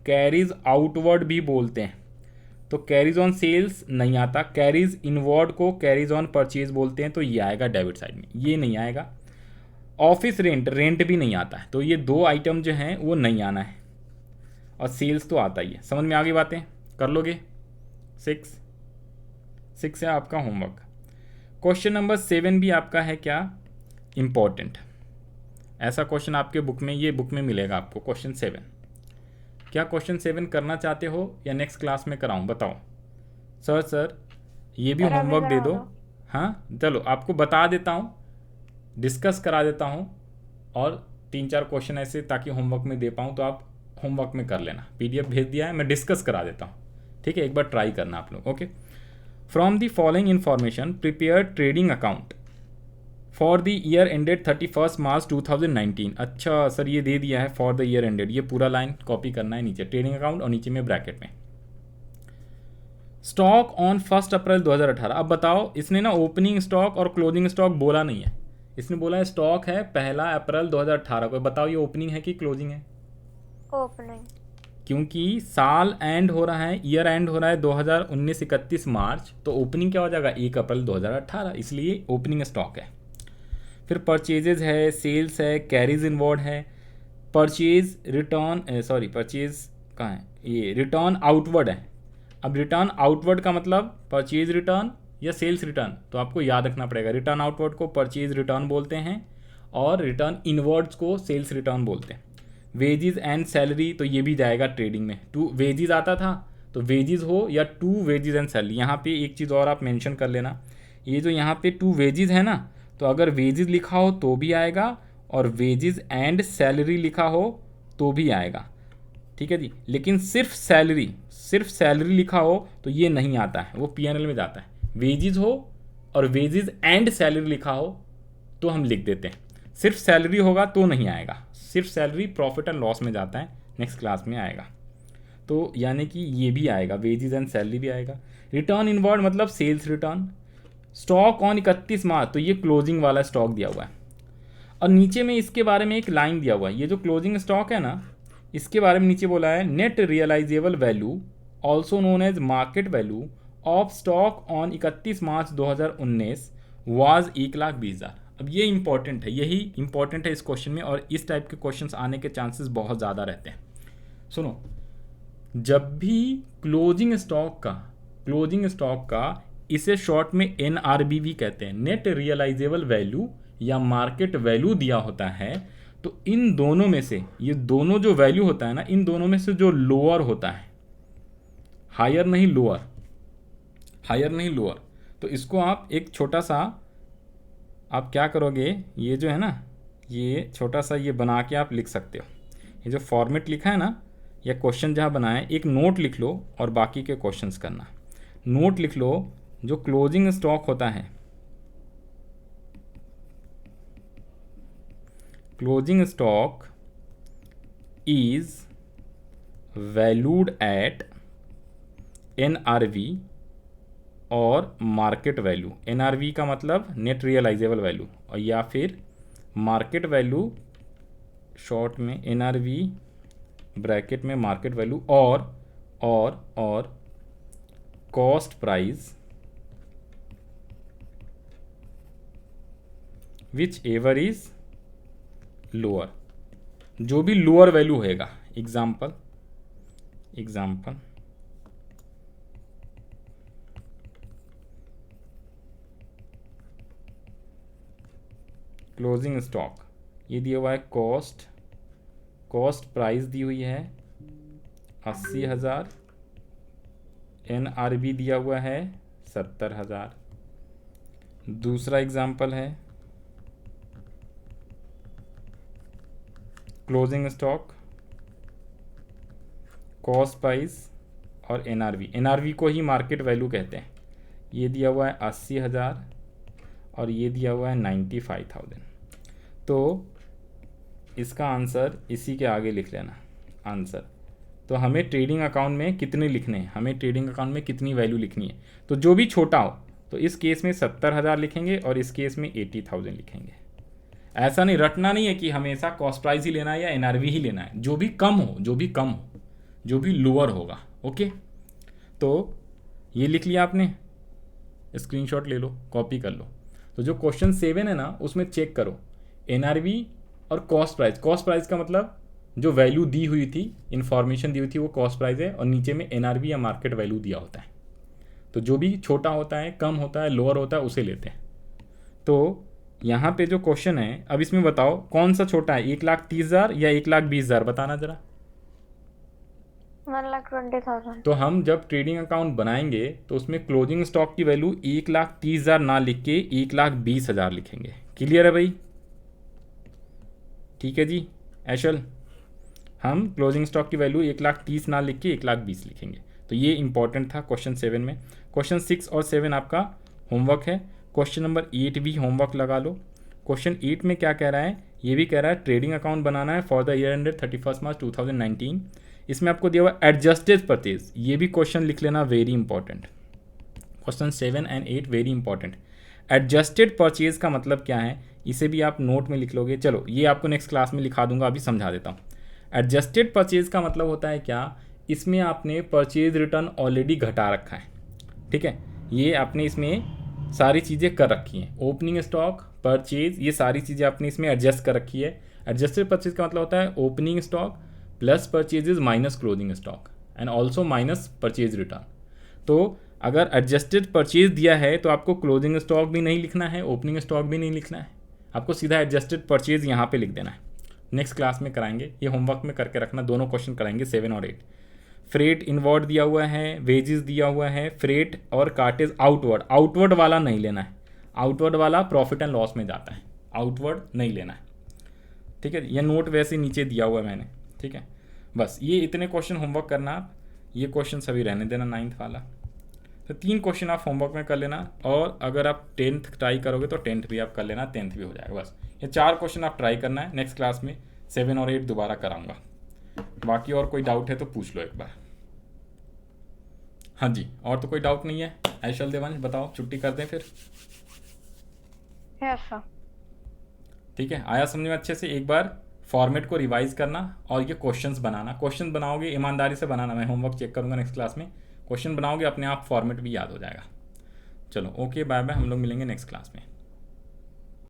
कैरीज आउटवर्ड भी बोलते हैं, तो कैरीज ऑन सेल्स नहीं आता। कैरीज इनवर्ड को कैरीज ऑन परचेज बोलते हैं, तो ये आएगा डेबिट साइड में, ये नहीं आएगा। ऑफिस रेंट, रेंट भी नहीं आता है, तो ये 2 आइटम जो हैं वो नहीं आना है, और सेल्स तो आता ही है। समझ में आ गई बातें? कर लोगे? 6 है आपका होमवर्क। क्वेश्चन नंबर 7 भी आपका है क्या, इम्पॉर्टेंट। ऐसा क्वेश्चन आपके बुक में, ये बुक में मिलेगा आपको क्वेश्चन 7। क्या क्वेश्चन 7 करना चाहते हो या नेक्स्ट क्लास में कराऊं? बताओ। सर ये भी सर, अभी होमवर्क दे करा दो। दो। हाँ चलो आपको बता देता हूँ, डिस्कस करा देता हूँ, और 3-4 क्वेश्चन ऐसे ताकि होमवर्क में दे पाऊँ, तो आप होमवर्क में कर लेना। PDF भेज दिया है, मैं डिस्कस करा देता हूँ। ठीक है, एक बार ट्राई करना आप लोग। Okay, from the following information prepare trading account for the year ended 31 March 2019। अच्छा सर ये दे दिया है फॉर द ईयर एंडेड, ये पूरा लाइन कॉपी करना है नीचे, ट्रेडिंग अकाउंट और नीचे में ब्रैकेट में स्टॉक ऑन 1 अप्रैल 2018। अब बताओ, इसने ना ओपनिंग स्टॉक और क्लोजिंग स्टॉक बोला नहीं है, इसने बोला है स्टॉक है 1 अप्रैल 2018 को। बताओ ये ओपनिंग है कि क्लोजिंग है? ओपनिंग। क्योंकि साल एंड हो रहा है, ईयर एंड हो रहा है 2019 31 मार्च, तो ओपनिंग क्या हो जाएगा 1 अप्रैल 2018, इसलिए ओपनिंग स्टॉक है। फिर परचेजेज है, सेल्स है, कैरीज इनवर्ड है, परचेज रिटर्न, सॉरी परचेज कहाँ है, ये रिटर्न आउटवर्ड है। अब रिटर्न आउटवर्ड का मतलब परचेज रिटर्न या सेल्स रिटर्न, तो आपको याद रखना पड़ेगा। रिटर्न आउटवर्ड को परचेज रिटर्न बोलते हैं और रिटर्न इनवर्ड्स को सेल्स रिटर्न बोलते हैं। वेजेस एंड सैलरी, तो ये भी जाएगा ट्रेडिंग में। 2 वेजेस आता था तो वेजेस हो या 2 वेजेस एंड सैलरी। यहाँ पे एक चीज़ और आप मेंशन कर लेना, ये जो यहाँ पे 2 वेजेस है ना, तो अगर वेजेस लिखा हो तो भी आएगा, और वेजेस एंड सैलरी लिखा हो तो भी आएगा। ठीक है जी, लेकिन सिर्फ सैलरी लिखा हो तो ये नहीं आता है, वो PNL में जाता है। वेजेस हो और वेजेस एंड सैलरी लिखा हो तो हम लिख देते हैं, सिर्फ सैलरी होगा तो नहीं आएगा। सिर्फ सैलरी प्रॉफिट एंड लॉस में जाता है, नेक्स्ट क्लास में आएगा। तो यानी कि ये भी आएगा, वेजेस एंड सैलरी भी आएगा। रिटर्न इनवर्ड मतलब सेल्स रिटर्न। स्टॉक ऑन 31 मार्च, तो ये क्लोजिंग वाला स्टॉक दिया हुआ है, और नीचे में इसके बारे में एक लाइन दिया हुआ है। ये जो क्लोजिंग स्टॉक है ना, इसके बारे में नीचे बोला है net realizable value also known as market value of stock on 31 March 2019 was 1,20,000। अब ये इंपॉर्टेंट है, यही इंपॉर्टेंट है इस क्वेश्चन में, और इस टाइप के क्वेश्चंस आने के चांसेस बहुत ज़्यादा रहते हैं। सुनो, जब भी क्लोजिंग स्टॉक का इसे शॉर्ट में NRV कहते हैं, नेट रियलाइजेबल वैल्यू या मार्केट वैल्यू दिया होता है, तो इन दोनों में से, ये दोनों जो वैल्यू होता है ना, इन दोनों में से जो लोअर होता है, हायर नहीं लोअर, तो इसको आप एक छोटा सा, आप क्या करोगे, ये जो है ना, ये छोटा सा ये बना के आप लिख सकते हो। ये जो फॉर्मेट लिखा है ना, या क्वेश्चन जहाँ बनाए, एक नोट लिख लो और बाकी के क्वेश्चंस करना। नोट लिख लो, जो क्लोजिंग स्टॉक होता है, closing stock is valued at NRV और मार्केट वैल्यू। NRV का मतलब नेट रियलाइजेबल वैल्यू, और या फिर मार्केट वैल्यू शॉर्ट में NRV ब्रैकेट में मार्केट वैल्यू और cost price which ever is lower, जो भी लोअर वैल्यू होएगा। एग्जाम्पल क्लोजिंग स्टॉक, ये दिया हुआ है कॉस्ट प्राइस दी हुई है 80,000, NRV दिया हुआ है 70,000। दूसरा एग्जाम्पल है क्लोजिंग स्टॉक, कॉस्ट प्राइस और NRV को ही मार्केट वैल्यू कहते हैं। ये दिया हुआ है 80,000 और ये दिया हुआ है 95,000। तो इसका आंसर इसी के आगे लिख लेना आंसर। तो हमें ट्रेडिंग अकाउंट में कितने लिखने हैं, हमें ट्रेडिंग अकाउंट में कितनी वैल्यू लिखनी है। तो जो भी छोटा हो, तो इस केस में 70,000 लिखेंगे और इस केस में 80,000 लिखेंगे। ऐसा नहीं, रटना नहीं है कि हमेशा कॉस्ट प्राइस ही लेना है या NRV ही लेना है। जो भी कम हो, जो भी लोअर होगा। ओके, तो ये लिख लिया आपने, स्क्रीनशॉट ले लो, कॉपी कर लो। तो जो क्वेश्चन 7 है ना, उसमें चेक करो NRV और कॉस्ट प्राइस का मतलब जो वैल्यू दी हुई थी, इंफॉर्मेशन दी हुई थी, वो कॉस्ट प्राइस है, और नीचे में NRV या मार्केट वैल्यू दिया होता है। तो जो भी छोटा होता है, कम होता है, लोअर होता है, उसे लेते हैं। तो यहाँ पे जो क्वेश्चन है, अब इसमें बताओ कौन सा छोटा है, 1,30,000 या 1,20,000, बताना जरा। 1,20,000। तो हम जब ट्रेडिंग अकाउंट बनाएंगे तो उसमें क्लोजिंग स्टॉक की वैल्यू 1,30,000 ना लिख के 1,20,000 लिखेंगे। क्लियर है भाई? ठीक है जी ऐशल, हम क्लोजिंग स्टॉक की वैल्यू 1,30,000 ना लिख के 1,20,000 लिखेंगे। तो ये इंपॉर्टेंट था क्वेश्चन 7 में। क्वेश्चन 6 और 7 आपका होमवर्क है। क्वेश्चन नंबर 8 भी होमवर्क लगा लो। क्वेश्चन 8 में क्या कह रहा है, ये भी कह रहा है ट्रेडिंग अकाउंट बनाना है for the year ended 31 March 2019। इसमें आपको दिया हुआ एडजस्टेड परचेज, ये भी क्वेश्चन लिख लेना, very important. Question 7 and 8 very important. Adjusted purchase का मतलब क्या है, इसे भी आप नोट में लिख लोगे। चलो ये आपको नेक्स्ट क्लास में लिखा दूंगा, अभी समझा देता हूँ। एडजस्टेड परचेज का मतलब होता है क्या, इसमें आपने परचेज रिटर्न ऑलरेडी घटा रखा है। ठीक है, ये आपने इसमें सारी चीज़ें कर रखी हैं, ओपनिंग स्टॉक, परचेज, ये सारी चीज़ें आपने इसमें एडजस्ट कर रखी है। एडजस्टेड परचेज का मतलब होता है opening stock plus purchases minus closing stock and also minus purchase return. तो अगर एडजस्टेड परचेज दिया है तो आपको क्लोजिंग स्टॉक भी नहीं लिखना है, ओपनिंग स्टॉक भी नहीं लिखना है, आपको सीधा एडजस्टेड परचेज यहाँ पे लिख देना है। नेक्स्ट क्लास में कराएंगे, ये होमवर्क में करके रखना, दोनों क्वेश्चन कराएंगे 7 और 8। फ्रेट इनवर्ड दिया हुआ है, वेजेस दिया हुआ है, फ्रेट और कार्टेज आउटवर्ड वाला नहीं लेना है, आउटवर्ड वाला प्रॉफिट एंड लॉस में जाता है, आउटवर्ड नहीं लेना है। ठीक है, ये नोट वैसे नीचे दिया हुआ है मैंने। ठीक है, बस ये इतने क्वेश्चन होमवर्क करना आप, ये क्वेश्चन सभी रहने देना 9th वाला। तो 3 क्वेश्चन आप होमवर्क में कर लेना, और अगर आप 10th ट्राई करोगे तो 10th भी आप कर लेना, 10th भी हो जाएगा। बस ये 4 क्वेश्चन आप ट्राई करना है। नेक्स्ट क्लास में 7 और 8 दोबारा कराऊंगा। बाकी और कोई डाउट है तो पूछ लो एक बार। हाँ जी, और तो कोई डाउट नहीं है। ऐशल देवांश बताओ, छुट्टी कर दें फिर? Yes sir. ठीक है, आया समझ में अच्छे से? एक बार फॉर्मेट को रिवाइज करना और ये क्वेश्चंस बनाना। क्वेश्चन बनाओगे ईमानदारी से बनाना, मैं होमवर्क चेक करूँगा नेक्स्ट क्लास में। क्वेश्चन बनाओगे अपने आप, फॉर्मेट भी याद हो जाएगा। चलो ओके, बाय बाय, हम लोग मिलेंगे नेक्स्ट क्लास में।